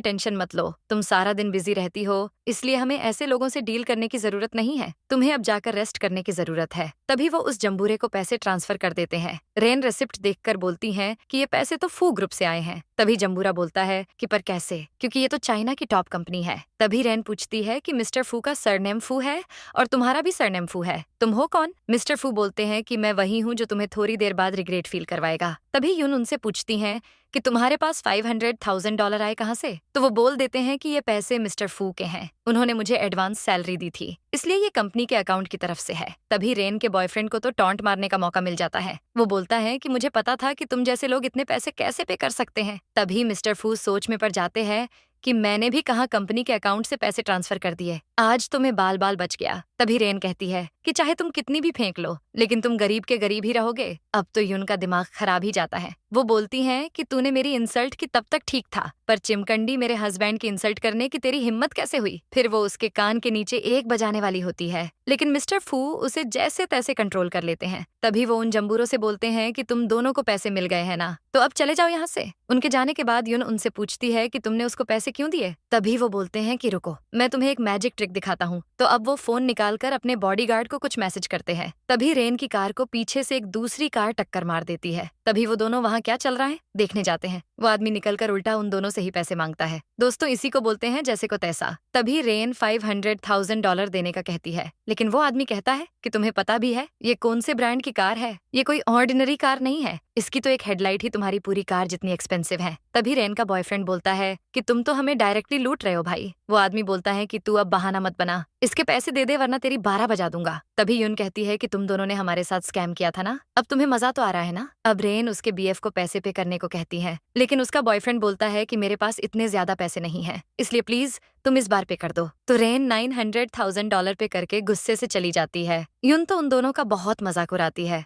टेंशन मत लो, तुम सारा दिन बिजी रहती हो, इसलिए हमें ऐसे लोगों से डील करने की जरूरत नहीं है, तुम्हें अब जाकर रेस्ट करने की जरूरत है। तभी वो उस जंबूरे को पैसे ट्रांसफर कर देते हैं। रेन रिसिप्ट देखकर बोलती हैं कि ये पैसे तो फू ग्रुप से आए हैं। तभी जंबूरा बोलता है कि पर कैसे, क्योंकि ये तो चाइना की टॉप कंपनी है। तभी रेन पूछती है कि मिस्टर फू का सरनेम फू है और तुम्हारा भी सरनेम फू है, तुम हो कौन? मिस्टर फू बोलते हैं कि मैं वही हूँ जो तुम्हें थोड़ी देर बाद रिग्रेट फील करवाएगा। तभी यून उनसे पूछती हैं कि तुम्हारे पास $500,000 आए कहाँ से? तो वो बोल देते हैं कि ये पैसे मिस्टर फू के हैं, उन्होंने मुझे एडवांस सैलरी दी थी, इसलिए ये कंपनी के अकाउंट की तरफ से है। तभी रेन के बॉयफ्रेंड को तो टॉन्ट मारने का मौका मिल जाता है। वो बोलता है कि मुझे पता था कि तुम जैसे लोग इतने पैसे कैसे पे कर सकते हैं। तभी मिस्टर फू सोच में पड़ जाते हैं कि मैंने भी कहाँ कंपनी के अकाउंट से पैसे ट्रांसफर कर दिए। आज तुम्हें बाल बाल बच गया। तभी रेन कहती है कि चाहे तुम कितनी भी फेंक लो, लेकिन तुम गरीब के गरीब ही रहोगे। अब तो यून का दिमाग खराब ही जाता है। वो बोलती हैं कि तूने मेरी इंसल्ट की तब तक ठीक था, पर चिमकंडी मेरे हस्बैंड की इंसल्ट करने की तेरी हिम्मत कैसे हुई। फिर वो उसके कान के नीचे एक बजाने वाली होती है, लेकिन मिस्टर फू उसे जैसे तैसे कंट्रोल कर लेते हैं। तभी वो उन जंबूरों से बोलते हैं कि तुम दोनों को पैसे मिल गए हैं ना, तो अब चले जाओ यहाँ से। उनके जाने के बाद यून उनसे पूछती है कि तुमने उसको पैसे क्यों दिए। तभी वो बोलते हैं कि रुको, मैं तुम्हें एक मैजिक ट्रिक दिखाता हूँ। तो अब वो फोन निकालकर अपने बॉडीगार्ड को कुछ मैसेज करते हैं। तभी रेन की कार को पीछे से एक दूसरी कार टक्कर मार देती है। तभी वो दोनों वहाँ क्या चल रहा है देखने जाते हैं। वो आदमी निकलकर उल्टा उन दोनों से ही पैसे मांगता है। दोस्तों, इसी को बोलते हैं जैसे को तैसा। तभी रेन $500,000 देने का कहती है, लेकिन वो आदमी कहता है कि तुम्हें पता भी है ये कौन से ब्रांड की कार है? ये कोई ऑर्डिनरी कार नहीं है, इसकी तो एक हेडलाइट ही तुम्हारी पूरी कार जितनी एक्सपेंसिव है। तभी रेन का बॉयफ्रेंड बोलता है कि तुम तो हमें डायरेक्टली लूट रहे हो भाई। वो आदमी बोलता है कि तू अब बहाना मत बना, इसके पैसे दे दे वरना तेरी 12 बजा दूंगा। तभी यून कहती है कि तुम दोनों ने हमारे साथ स्कैम किया था ना, अब तुम्हें मजा तो आ रहा है ना। अब रेन उसके बीएफ को पैसे पे करने को कहती है, लेकिन उसका बॉयफ्रेंड बोलता है कि मेरे पास इतने ज्यादा पैसे नहीं है, इसलिए प्लीज तुम इस बार पे कर दो। तो रेन $900,000 पे करके गुस्से से चली जाती है। यून तो उन दोनों का बहुत मजाक उड़ाती है।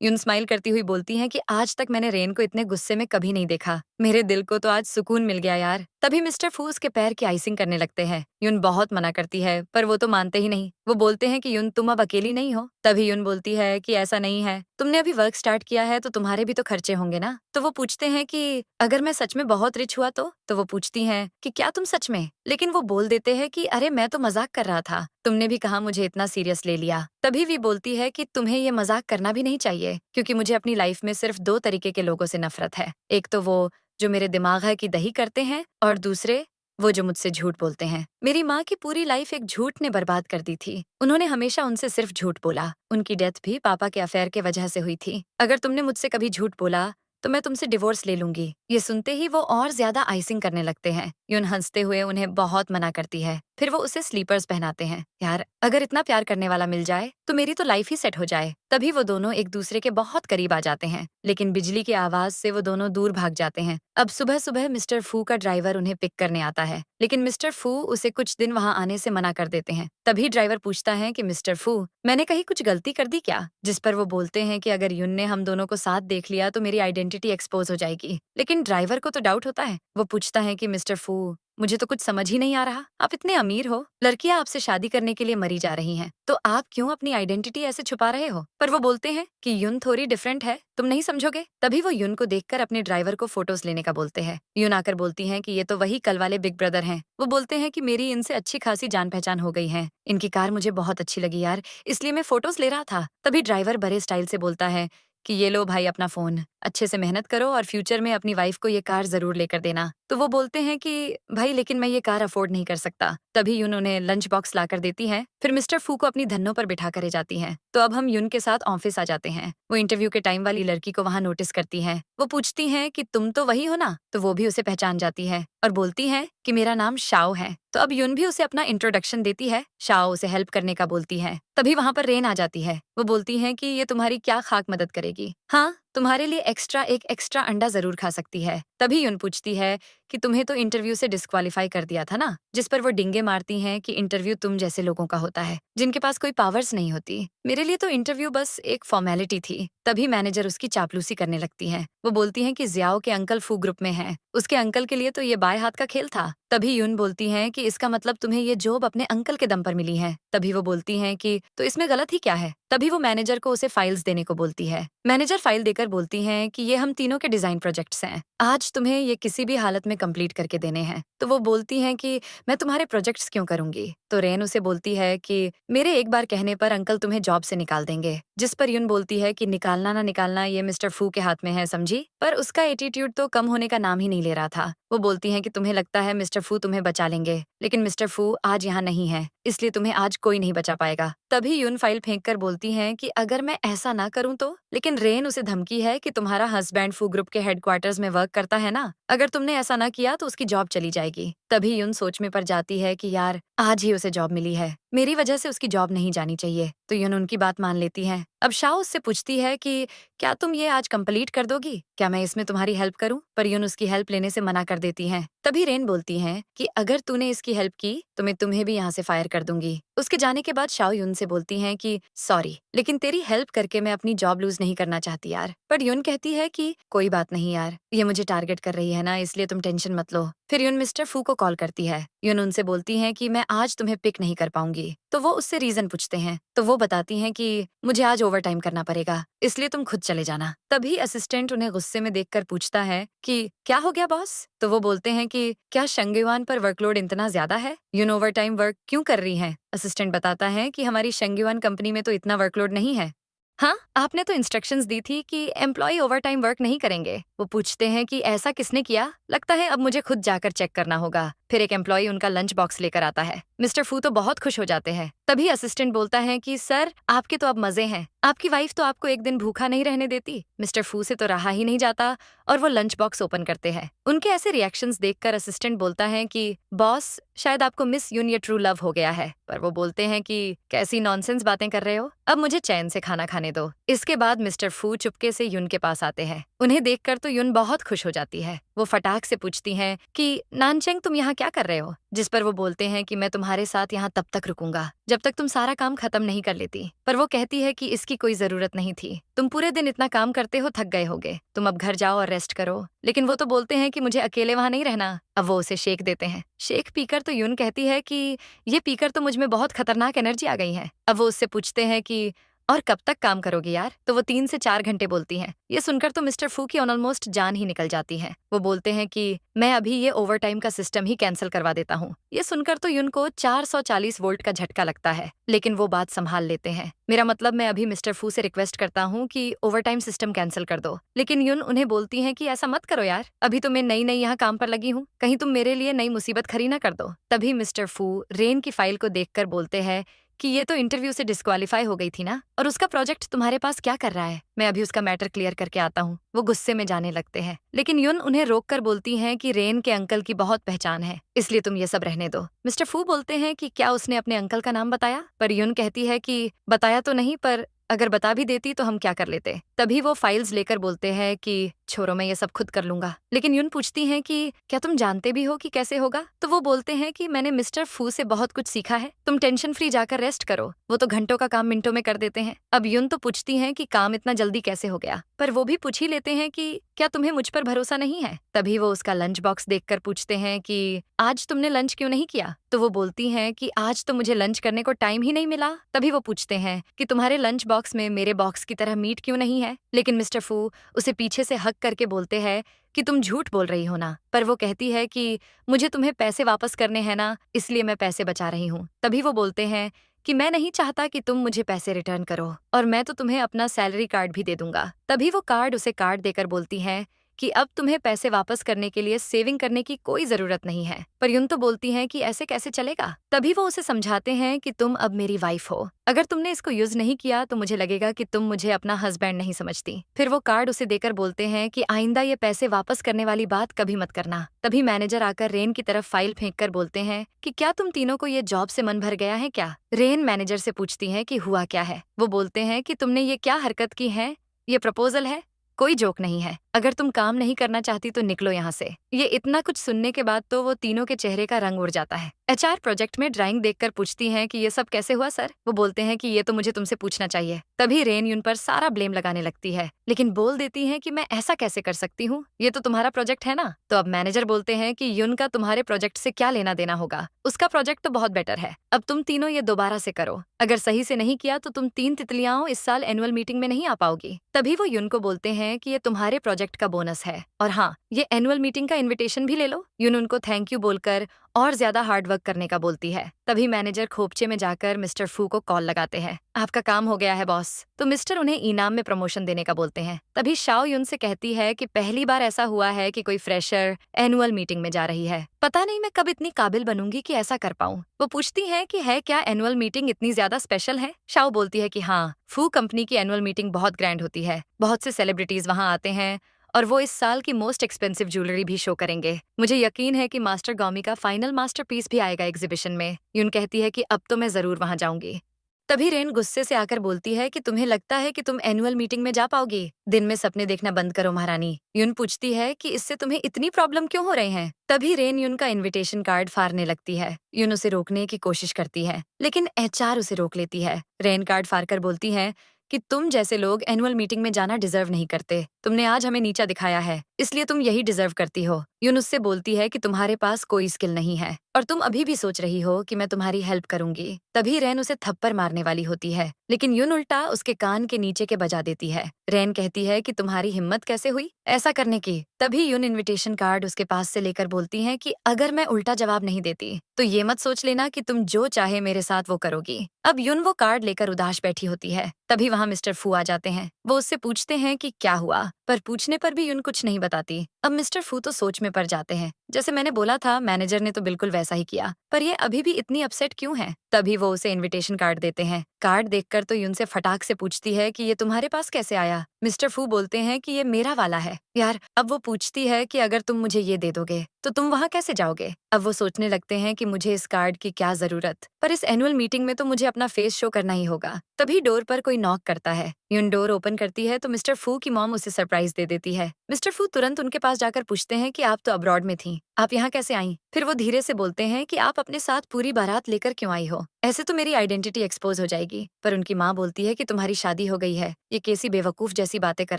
यून स्माइल करती हुई बोलती हैं कि आज तक मैंने रेन को इतने गुस्से में कभी नहीं देखा। मेरे दिल को तो आज सुकून मिल गया यार। तभी मिस्टर फू उसके पैर की आइसिंग करने लगते हैं। यून बहुत मना करती है, पर वो तो मानते ही नहीं। वो बोलते हैं कि यून तुम अब अकेली नहीं हो। तभी यून बोलती है कि ऐसा नहीं है, तुमने अभी वर्क स्टार्ट किया है तो तुम्हारे भी तो खर्चे होंगे ना। तो वो पूछते हैं कि अगर मैं सच में बहुत रिच हुआ तो वो पूछती हैं कि क्या तुम सच में। लेकिन वो बोल देते हैं कि अरे मैं तो मजाक कर रहा था, तुमने भी कहा मुझे इतना सीरियस ले लिया। तभी वी बोलती है कि तुम्हें ये मजाक करना भी नहीं चाहिए, क्योंकि मुझे अपनी लाइफ में सिर्फ 2 तरीके के लोगों से नफरत है। एक तो वो जो मेरे दिमाग है कि दही करते हैं, और दूसरे वो जो मुझसे झूठ बोलते हैं। मेरी माँ की पूरी लाइफ एक झूठ ने बर्बाद कर दी थी। उन्होंने हमेशा उनसे सिर्फ झूठ बोला। उनकी डेथ भी पापा के अफेयर के वजह से हुई थी। अगर तुमने मुझसे कभी झूठ बोला तो मैं तुमसे डिवोर्स ले लूंगी। ये सुनते ही वो और ज्यादा आइसिंग करने लगते हैं। यून हंसते हुए उन्हें बहुत मना करती है। फिर वो उसे स्लीपर्स पहनाते हैं। यार, अगर इतना प्यार करने वाला मिल जाए तो मेरी तो लाइफ ही सेट हो जाए। तभी वो दोनों एक दूसरे के बहुत करीब आ जाते हैं, लेकिन बिजली की आवाज से वो दोनों दूर भाग जाते हैं। अब सुबह सुबह मिस्टर फू का ड्राइवर उन्हें पिक करने आता है, लेकिन मिस्टर फू उसे कुछ दिन वहाँ आने से मना कर देते हैं। तभी ड्राइवर पूछता है कि मिस्टर फू, मैंने कहीं कुछ गलती कर दी क्या? जिस पर वो बोलते हैं कि अगर यून ने हम दोनों को साथ देख लिया तो मेरी आइडेंटिटी एक्सपोज हो जाएगी। लेकिन ड्राइवर को तो डाउट होता है। वो पूछता है कि मिस्टर फू, मुझे तो कुछ समझ ही नहीं आ रहा, आप इतने अमीर हो, लड़कियां आपसे शादी करने के लिए मरी जा रही हैं, तो आप क्यों अपनी आइडेंटिटी ऐसे छुपा रहे हो? पर वो बोलते हैं कि यून थोड़ी डिफरेंट है, तुम नहीं समझोगे। तभी वो यून को देखकर अपने ड्राइवर को फोटोज लेने का बोलते हैं। यून आकर बोलती हैं कि ये तो वही कल वाले बिग ब्रदर हैं। वो बोलते हैं कि मेरी इनसे अच्छी खासी जान पहचान हो गई है, इनकी कार मुझे बहुत अच्छी लगी यार, इसलिए मैं फोटोज ले रहा था। तभी ड्राइवर बड़े स्टाइल से बोलता है कि ये लो भाई अपना फोन, अच्छे से मेहनत करो और फ्यूचर में अपनी वाइफ को ये कार जरूर लेकर देना। तो वो बोलते हैं कि भाई लेकिन मैं ये कार अफोर्ड नहीं कर सकता। तभी यून उन्हें लंच बॉक्स लाकर देती है। फिर मिस्टर फू को अपनी धन्नों पर बिठा कर जाती हैं। तो अब हम यून के साथ ऑफिस आ जाते हैं। वो इंटरव्यू के टाइम वाली लड़की को वहाँ नोटिस करती है। वो पूछती है कि तुम तो वही हो ना? तो वो भी उसे पहचान जाती है और बोलती है कि मेरा नाम शाओ है। तो अब यून भी उसे अपना इंट्रोडक्शन देती है। शाओ उसे हेल्प करने का बोलती है। तभी वहाँ पर रेन आ जाती है। वो बोलती है कि ये तुम्हारी क्या खाक मदद करेगी। हाँ, तुम्हारे लिए एक एक्स्ट्रा अंडा जरूर खा सकती है। तभी यून पूछती है कि तुम्हें तो इंटरव्यू से डिस्क्वालीफाई कर दिया था ना? जिस पर वो डिंगे मारती हैं कि इंटरव्यू तुम जैसे लोगों का होता है, जिनके पास कोई पावर्स नहीं होती। मेरे लिए तो इंटरव्यू बस एक फॉर्मेलिटी थी। तभी मैनेजर उसकी चापलूसी करने लगती है। वो बोलती हैं कि जियाओ के अंकल फू ग्रुप में हैं, उसके अंकल के लिए तो ये बाएं हाथ का खेल था। तभी यून बोलती हैं कि इसका मतलब तुम्हें ये जॉब अपने अंकल के दम पर मिली है। तभी वो बोलती हैं कि तो इसमें गलत ही क्या है? तभी वो मैनेजर को उसे फाइल्स देने को बोलती है। मैनेजर फाइल देकर बोलती हैं कि ये हम तीनों के डिजाइन प्रोजेक्ट्स हैं, आज तुम्हें ये किसी भी हालत में कंप्लीट करके देने हैं। तो वो बोलती हैं कि मैं तुम्हारे प्रोजेक्ट्स क्यों करूंगी? तो रेन उसे बोलती है कि मेरे एक बार कहने पर अंकल तुम्हें जॉब से निकाल देंगे। जिस पर यून बोलती है कि निकालना ना निकालना ये मिस्टर फू के हाथ में है, समझी? पर उसका एटीट्यूड तो कम होने का नाम ही नहीं ले रहा था। वो बोलती हैं कि तुम्हें लगता है मिस्टर फू तुम्हें बचा लेंगे, लेकिन मिस्टर फू आज यहाँ नहीं है, इसलिए तुम्हें आज कोई नहीं बचा पाएगा। तभी यून फाइल फेंक कर बोलती हैं कि अगर मैं ऐसा ना करूं तो? लेकिन रेन उसे धमकी है कि तुम्हारा हस्बैंड फू ग्रुप के हेडक्वार्टर्स में वर्क करता है ना, अगर तुमने ऐसा ना किया तो उसकी जॉब चली जाएगी। तभी यून सोच में पड़ जाती है कि यार आज ही उसे जॉब मिली है, मेरी वजह से उसकी जॉब नहीं जानी चाहिए। तो यून उनकी बात मान लेती है। अब शाओ उससे पूछती है कि क्या तुम ये आज कंप्लीट कर दोगी? क्या मैं इसमें तुम्हारी हेल्प करूं? पर यून उसकी हेल्प लेने से मना कर देती है। तभी रेन बोलती है कि अगर तूने इसकी हेल्प की तो मैं तुम्हें भी यहाँ से फायर कर दूंगी। उसके जाने के बाद शाओ यून से बोलती है कि सॉरी, लेकिन तेरी हेल्प करके मैं अपनी जॉब लूज नहीं करना चाहती यार। पर यून कहती है कि कोई बात नहीं यार, ये मुझे टारगेट कर रही है ना, इसलिए तुम टेंशन मत लो। फिर यून मिस्टर फू को कॉल करती है। यून उनसे बोलती है कि मैं आज तुम्हें पिक नहीं कर पाऊंगी। तो वो उससे रीजन पूछते हैं, तो वो बताती हैं कि मुझे आज ओवर टाइम करना पड़ेगा, इसलिए तुम खुद चले जाना। तभी असिस्टेंट उन्हें गुस्से में देखकर पूछता है कि क्या हो गया बॉस? तो वो बोलते हैं कि क्या शंगयुआन पर वर्कलोड इतना ज्यादा है? यून ओवर टाइम वर्क क्यों कर रही है? असिस्टेंट बताता है कि हमारी शंगयुआन कंपनी में तो इतना वर्कलोड नहीं है। हाँ, आपने तो इंस्ट्रक्शंस दी थी कि एम्प्लॉय ओवरटाइम वर्क नहीं करेंगे। वो पूछते हैं कि ऐसा किसने किया? लगता है अब मुझे खुद जाकर चेक करना होगा। फिर एक एम्प्लॉय उनका लंच बॉक्स लेकर आता है। मिस्टर फू तो बहुत खुश हो जाते हैं। तभी असिस्टेंट बोलता है कि सर, आपके तो अब मजे हैं। आपकी वाइफ तो आपको एक दिन भूखा नहीं रहने देती। मिस्टर फू से तो रहा ही नहीं जाता और वो लंच बॉक्स ओपन करते हैं। उनके ऐसे रिएक्शंस देखकर असिस्टेंट बोलता है कि बॉस, शायद आपको मिस यून या ट्रू लव हो गया है। पर वो बोलते हैं कि कैसी नॉनसेंस बातें कर रहे हो, अब मुझे चैन से खाना खाने दो। इसके बाद मिस्टर फू चुपके से यून के पास आते हैं। उन्हें देखकर तो यून बहुत खुश हो जाती है। वो फटाक से पूछती हैं कि नानचेंग, तुम यहाँ क्या कर रहे हो? जिस पर वो बोलते हैं कि मैं तुम्हारे साथ यहाँ तब तक रुकूंगा जब तक तुम सारा काम खत्म नहीं कर लेती। पर वो कहती है कि इसकी कोई जरूरत नहीं थी, तुम पूरे दिन इतना काम करते हो, थक गए होगे, तुम अब घर जाओ और रेस्ट करो। लेकिन वो तो बोलते हैं कि मुझे अकेले वहां नहीं रहना। अब वो उसे शेक देते हैं। शेक पीकर तो यून कहती है कि ये पीकर तो मुझ में बहुत खतरनाक एनर्जी आ गई है। अब वो उससे पूछते हैं कि और कब तक काम करोगी यार? तो वो 3 से 4 घंटे बोलती हैं। ये सुनकर तो मिस्टर फू की ऑलमोस्ट जान ही निकल जाती है। वो बोलते हैं कि मैं अभी ये ओवरटाइम का सिस्टम ही कैंसिल करवा देता हूँ। ये सुनकर तो यून को 440 वोल्ट का झटका लगता है, लेकिन वो बात संभाल लेते हैं। मेरा मतलब, मैं अभी मिस्टर फू से रिक्वेस्ट करता हूँ कि ओवरटाइम सिस्टम कैंसिल कर दो। लेकिन यून उन्हें बोलती है कि ऐसा मत करो यार, अभी तो मैं नई नई यहाँ काम पर लगी हूँ, कहीं तुम मेरे लिए नई मुसीबत खड़ी ना कर दो। तभी मिस्टर फू रेन की फाइल को देखकर बोलते हैं कि ये तो इंटरव्यू से डिस्क्वालीफाई हो गई थी ना, और उसका प्रोजेक्ट तुम्हारे पास क्या कर रहा है? मैं अभी उसका मैटर क्लियर करके आता हूँ। वो गुस्से में जाने लगते हैं, लेकिन यून उन्हें रोककर बोलती हैं कि रेन के अंकल की बहुत पहचान है, इसलिए तुम ये सब रहने दो। मिस्टर फू बोलते हैं कि क्या उसने अपने अंकल का नाम बताया? पर यून कहती है कि बताया तो नहीं, पर अगर बता भी देती तो हम क्या कर लेते। तभी वो फाइल्स लेकर बोलते हैं कि छोड़ो, मैं ये सब खुद कर लूंगा। लेकिन यून पूछती हैं कि क्या तुम जानते भी हो कि कैसे होगा? तो वो बोलते हैं कि मैंने मिस्टर फू से बहुत कुछ सीखा है, तुम टेंशन फ्री जाकर रेस्ट करो, वो तो घंटों का काम मिनटों में कर देते हैं। अब यून तो पूछती हैं कि काम इतना जल्दी कैसे हो गया, पर वो भी पूछ ही लेते हैं कि क्या तुम्हें मुझ पर भरोसा नहीं है? तभी वो उसका लंच बॉक्स देखकर पूछते हैं कि आज तुमने लंच क्यों नहीं किया? तो वो बोलती हैं कि आज तो मुझे लंच करने को टाइम ही नहीं मिला। तभी वो पूछते हैं कि तुम्हारे लंच बॉक्स में मेरे बॉक्स की तरह मीट क्यों नहीं है? लेकिन मिस्टर फू उसे पीछे से हक करके बोलते हैं कि तुम झूठ बोल रही हो ना। पर वो कहती है कि मुझे तुम्हें पैसे वापस करने हैं ना, इसलिए मैं पैसे बचा रही हूँ। तभी वो बोलते हैं कि मैं नहीं चाहता कि तुम मुझे पैसे रिटर्न करो, और मैं तो तुम्हें अपना सैलरी कार्ड भी दे दूंगा। तभी वो उसे कार्ड देकर बोलती हैं कि अब तुम्हें पैसे वापस करने के लिए सेविंग करने की कोई जरूरत नहीं है। पर यून तो बोलती हैं कि ऐसे कैसे चलेगा। तभी वो उसे समझाते हैं कि तुम अब मेरी वाइफ हो, अगर तुमने इसको यूज नहीं किया तो मुझे लगेगा कि तुम मुझे अपना हस्बैंड नहीं समझती। फिर वो कार्ड उसे देकर बोलते हैं कि आइंदा ये पैसे वापस करने वाली बात कभी मत करना। तभी मैनेजर आकर रेन की तरफ फाइल फेंक कर बोलते हैं कि क्या तुम तीनों को ये जॉब से मन भर गया है क्या? रेन मैनेजर से पूछती है कि हुआ क्या है? वो बोलते हैं कि तुमने ये क्या हरकत की है, ये प्रपोजल है, कोई जोक नहीं है। अगर तुम काम नहीं करना चाहती तो निकलो यहाँ से। ये इतना कुछ सुनने के बाद तो वो तीनों के चेहरे का रंग उड़ जाता है। एचआर प्रोजेक्ट में ड्राइंग देखकर पूछती हैं कि ये सब कैसे हुआ सर? वो बोलते हैं कि ये तो मुझे तुमसे पूछना चाहिए। तभी रेन यून पर सारा ब्लेम लगाने लगती है, लेकिन बोल देती है कि मैं ऐसा कैसे कर सकती हूँ, ये तो तुम्हारा प्रोजेक्ट है ना। तो अब मैनेजर बोलते हैं कि यून का तुम्हारे प्रोजेक्ट से क्या लेना देना होगा, उसका प्रोजेक्ट तो बहुत बेटर है। अब तुम तीनों ये दोबारा से करो, अगर सही से नहीं किया तो तुम 3 तितलियां इस साल एनुअल मीटिंग में नहीं आ पाओगी। तभी वो यून को बोलते हैं कि ये तुम्हारे प्रोजेक्ट का बोनस है, और हाँ, ये एनुअल मीटिंग का इनविटेशन भी ले लो। यून उनको थैंक यू बोलकर और ज्यादा हार्ड वर्क करने का बोलती है। तभी मैनेजर खोपचे में जाकर मिस्टर फू को कॉल लगाते हैं। आपका काम हो गया है बॉस। तो मिस्टर उन्हें इनाम में प्रमोशन देने का बोलते हैं। तभी शाओ यून से कहती है कि पहली बार ऐसा हुआ है कि कोई फ्रेशर एनुअल मीटिंग में जा रही है, पता नहीं मैं कब इतनी काबिल बनूंगी कि ऐसा कर पाऊं। वो पूछती है कि है क्या एनुअल मीटिंग इतनी ज्यादा स्पेशल है? शाओ बोलती है कि हाँ, फू कंपनी की एनुअल मीटिंग बहुत ग्रैंड होती है, बहुत से सेलिब्रिटीज वहां आते हैं और वो इस साल की मोस्ट एक्सपेंसिव ज्वेलरी भी शो करेंगे। मुझे यकीन है कि मास्टर गॉमी का फाइनल मास्टरपीस भी आएगा एग्जीबिशन में। यून कहती है कि अब तो मैं जरूर वहां जाऊंगी। तभी रेन गुस्से से आकर बोलती है कि तुम्हें लगता है कि तुम एनुअल मीटिंग में जा पाओगी? दिन में सपने देखना बंद करो महारानी। यून पूछती है कि इससे तुम्हें इतनी प्रॉब्लम क्यों हो रहे हैं? तभी रेन यून का इनविटेशन कार्ड फाड़ने लगती है। यून उसे रोकने की कोशिश करती है, लेकिन एचआर उसे रोक लेती है। रेन कार्ड फाड़कर बोलती है कि तुम जैसे लोग एनुअल मीटिंग में जाना डिजर्व नहीं करते। तुमने आज हमें नीचा दिखाया है, इसलिए तुम यही डिजर्व करती हो। यून उससे बोलती है कि तुम्हारे पास कोई स्किल नहीं है और तुम अभी भी सोच रही हो कि मैं तुम्हारी हेल्प करूंगी। तभी रैन उसे थप्पड़ मारने वाली होती है, लेकिन यून उल्टा उसके कान के नीचे के बजा देती है। रैन कहती है कि तुम्हारी हिम्मत कैसे हुई ऐसा करने की? तभी यून इनविटेशन कार्ड उसके पास से लेकर बोलती है कि अगर मैं उल्टा जवाब नहीं देती तो ये मत सोच लेना कि तुम जो चाहे मेरे साथ वो करोगी। अब यून वो कार्ड लेकर उदास बैठी होती है। तभी वहाँ मिस्टर फू आ जाते हैं। वो उससे पूछते हैं कि क्या हुआ, पर पूछने पर भी यून कुछ नहीं बताती। अब मिस्टर फू तो सोच में पड़ जाते हैं। जैसे मैंने बोला था, मैनेजर ने तो बिल्कुल वैसा ही किया, पर ये अभी भी इतनी अपसेट क्यों है? तभी वो उसे इनविटेशन कार्ड देते हैं। कार्ड देखकर तो यून से फटाक से पूछती है कि ये तुम्हारे पास कैसे आया? मिस्टर फू बोलते हैं कि ये मेरा वाला है यार। अब वो पूछती है कि अगर तुम मुझे ये दे दोगे तो तुम वहाँ कैसे जाओगे? अब वो सोचने लगते हैं कि मुझे इस कार्ड की क्या जरूरत, पर इस एनुअल मीटिंग में तो मुझे अपना फेस शो करना ही होगा। तभी डोर पर कोई नॉक करता है। यून डोर ओपन करती है तो मिस्टर फू की मॉम उसे सरप्राइज दे देती है। मिस्टर फू तुरंत उनके पास जाकर पूछते हैं कि आप तो अब्रॉड में थी, आप यहाँ कैसे आई? फिर वो धीरे से बोलते हैं कि आप अपने साथ पूरी बारात लेकर क्यों आई हो? ऐसे तो मेरी आइडेंटिटी एक्सपोज हो जाएगी। पर उनकी माँ बोलती है कि तुम्हारी शादी हो गई है, ये कैसी बेवकूफ जैसी बातें कर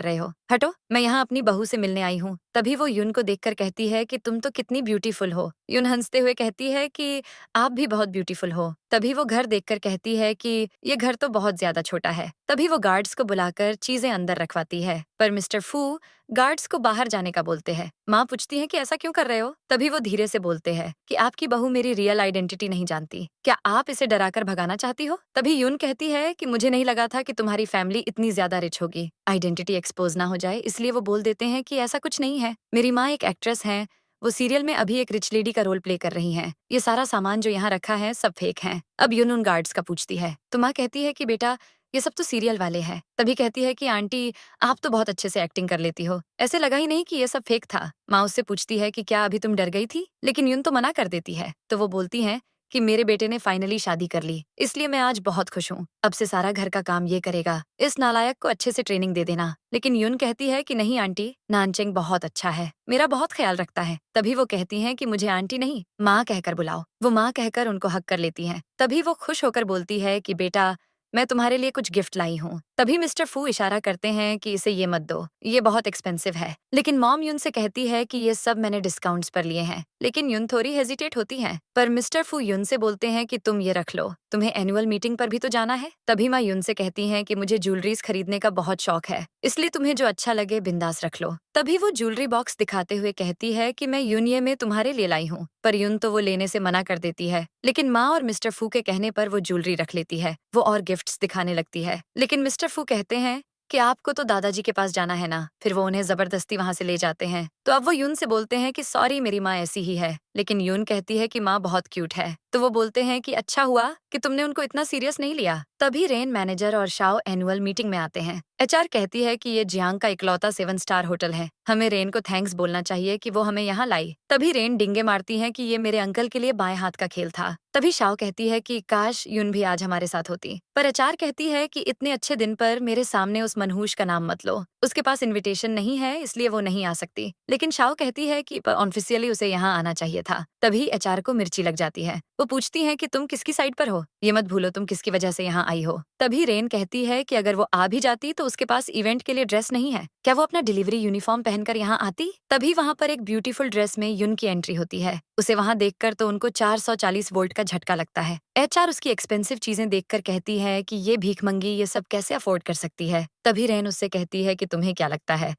रहे हो, हटो, मैं यहाँ अपनी बहू से मिलने आई हूँ। तभी वो यून को देखकर कहती है कि तुम तो कितनी ब्यूटीफुल हो। यून हंसते हुए कहती है कि आप भी बहुत ब्यूटीफुल हो। तभी वो घर देखकर कहती है कि ये घर तो बहुत ज्यादा छोटा है। तभी वो गार्ड्स को बुलाकर चीजें अंदर रखवाती है, पर मिस्टर फू गार्ड्स को बाहर जाने का बोलते हैं। माँ पूछती है कि ऐसा क्यों कर रहे हो? तभी वो धीरे से बोलते हैं कि आपकी बहू मेरी रियल आइडेंटिटी नहीं जानती, क्या आप इसे डराकर भगाना चाहती हो? तभी यून कहती है कि मुझे नहीं लगा था कि तुम्हारी फैमिली इतनी ज्यादा रिच होगी, आइडेंटिटी एक्सपोज ना हो जाए इसलिए वो बोल देते हैं कि ऐसा कुछ नहीं है। मेरी माँ एक एक्ट्रेस है, वो सीरियल में अभी एक रिच लेडी का रोल प्ले कर रही हैं। ये सारा सामान जो यहाँ रखा है सब फेक है। अब यून उन गार्ड्स का पूछती है तो माँ कहती है कि बेटा ये सब तो सीरियल वाले हैं। तभी कहती है कि आंटी आप तो बहुत अच्छे से एक्टिंग कर लेती हो, ऐसे लगा ही नहीं कि ये सब फेक था। माँ उससे पूछती है कि क्या अभी तुम डर गई थी? लेकिन यून तो मना कर देती है। तो वो बोलती है कि मेरे बेटे ने फाइनली शादी कर ली, इसलिए मैं आज बहुत खुश हूँ। अब से सारा घर का काम ये करेगा, इस नालायक को अच्छे से ट्रेनिंग दे देना। लेकिन यून कहती है कि नहीं आंटी, नानचेंग बहुत अच्छा है, मेरा बहुत ख्याल रखता है। तभी वो कहती हैं कि मुझे आंटी नहीं माँ कहकर बुलाओ। वो माँ कहकर उनको हक कर लेती हैं। तभी वो खुश होकर बोलती है कि बेटा मैं तुम्हारे लिए कुछ गिफ्ट लाई हूँ। तभी मिस्टर फू इशारा करते हैं कि इसे ये मत दो, ये बहुत एक्सपेंसिव है। लेकिन मॉम यून से कहती है कि ये सब मैंने डिस्काउंट्स पर लिए हैं। लेकिन यून थोड़ी हेजिटेट होती है, पर मिस्टर फू यून से बोलते हैं कि तुम ये रख लो, तुम्हें एनुअल मीटिंग पर भी तो जाना है। तभी माँ यून से कहती हैं कि मुझे ज्वेलरीज खरीदने का बहुत शौक है, इसलिए तुम्हें जो अच्छा लगे बिंदास रख लो। तभी वो ज्वेलरी बॉक्स दिखाते हुए कहती है कि मैं यून ये में तुम्हारे लिए लाई हूँ, पर यून तो वो लेने से मना कर देती है। लेकिन माँ और मिस्टर फू के कहने पर वो ज्वेलरी रख लेती है। वो और गिफ्ट्स दिखाने लगती है, लेकिन मिस्टर फू कहते हैं कि आपको तो दादाजी के पास जाना है ना। फिर वो उन्हें जबरदस्ती वहां से ले जाते हैं। तो अब वो यून से बोलते हैं कि सॉरी मेरी माँ ऐसी ही है। लेकिन यून कहती है कि माँ बहुत क्यूट है। तो वो बोलते हैं कि अच्छा हुआ कि तुमने उनको इतना सीरियस नहीं लिया। तभी रेन मैनेजर और शाओ एनुअल मीटिंग में आते हैं। एचआर कहती है कि ये जियांग का इकलौता 7 स्टार होटल है, हमें रेन को थैंक्स बोलना चाहिए कि वो हमें यहाँ लाई। तभी रेन डिंगे मारती है कि ये मेरे अंकल के लिए बाएं हाथ का खेल था। तभी शाओ कहती है कि काश यून भी आज हमारे साथ होती, पर एचआर कहती है कि इतने अच्छे दिन पर मेरे सामने उस मनहूस का नाम मत लो, उसके पास इनविटेशन नहीं है इसलिए वो नहीं आ सकती। लेकिन शाओ कहती है कि ऑफिशियली उसे यहाँ आना चाहिए था। तभी एचआर को मिर्ची लग जाती है। वो पूछती है कि तुम किसकी साइड पर हो, ये मत भूलो तुम किसकी वजह से यहाँ आई हो। तभी रेन कहती है कि अगर वो आ भी जाती तो उसके पास इवेंट के लिए ड्रेस नहीं है, क्या वो अपना डिलीवरी यूनिफॉर्म पहनकर यहाँ आती? तभी वहाँ पर एक ब्यूटीफुल ड्रेस में यून की एंट्री होती है। उसे वहाँ देखकर तो उनको 440 वोल्ट का झटका लगता है। एचआर उसकी एक्सपेंसिव चीजें देखकर कहती है कि ये भीखमंगी ये सब कैसे अफोर्ड कर सकती है। तभी रेन उससे कहती है कि तुम्हें क्या लगता है,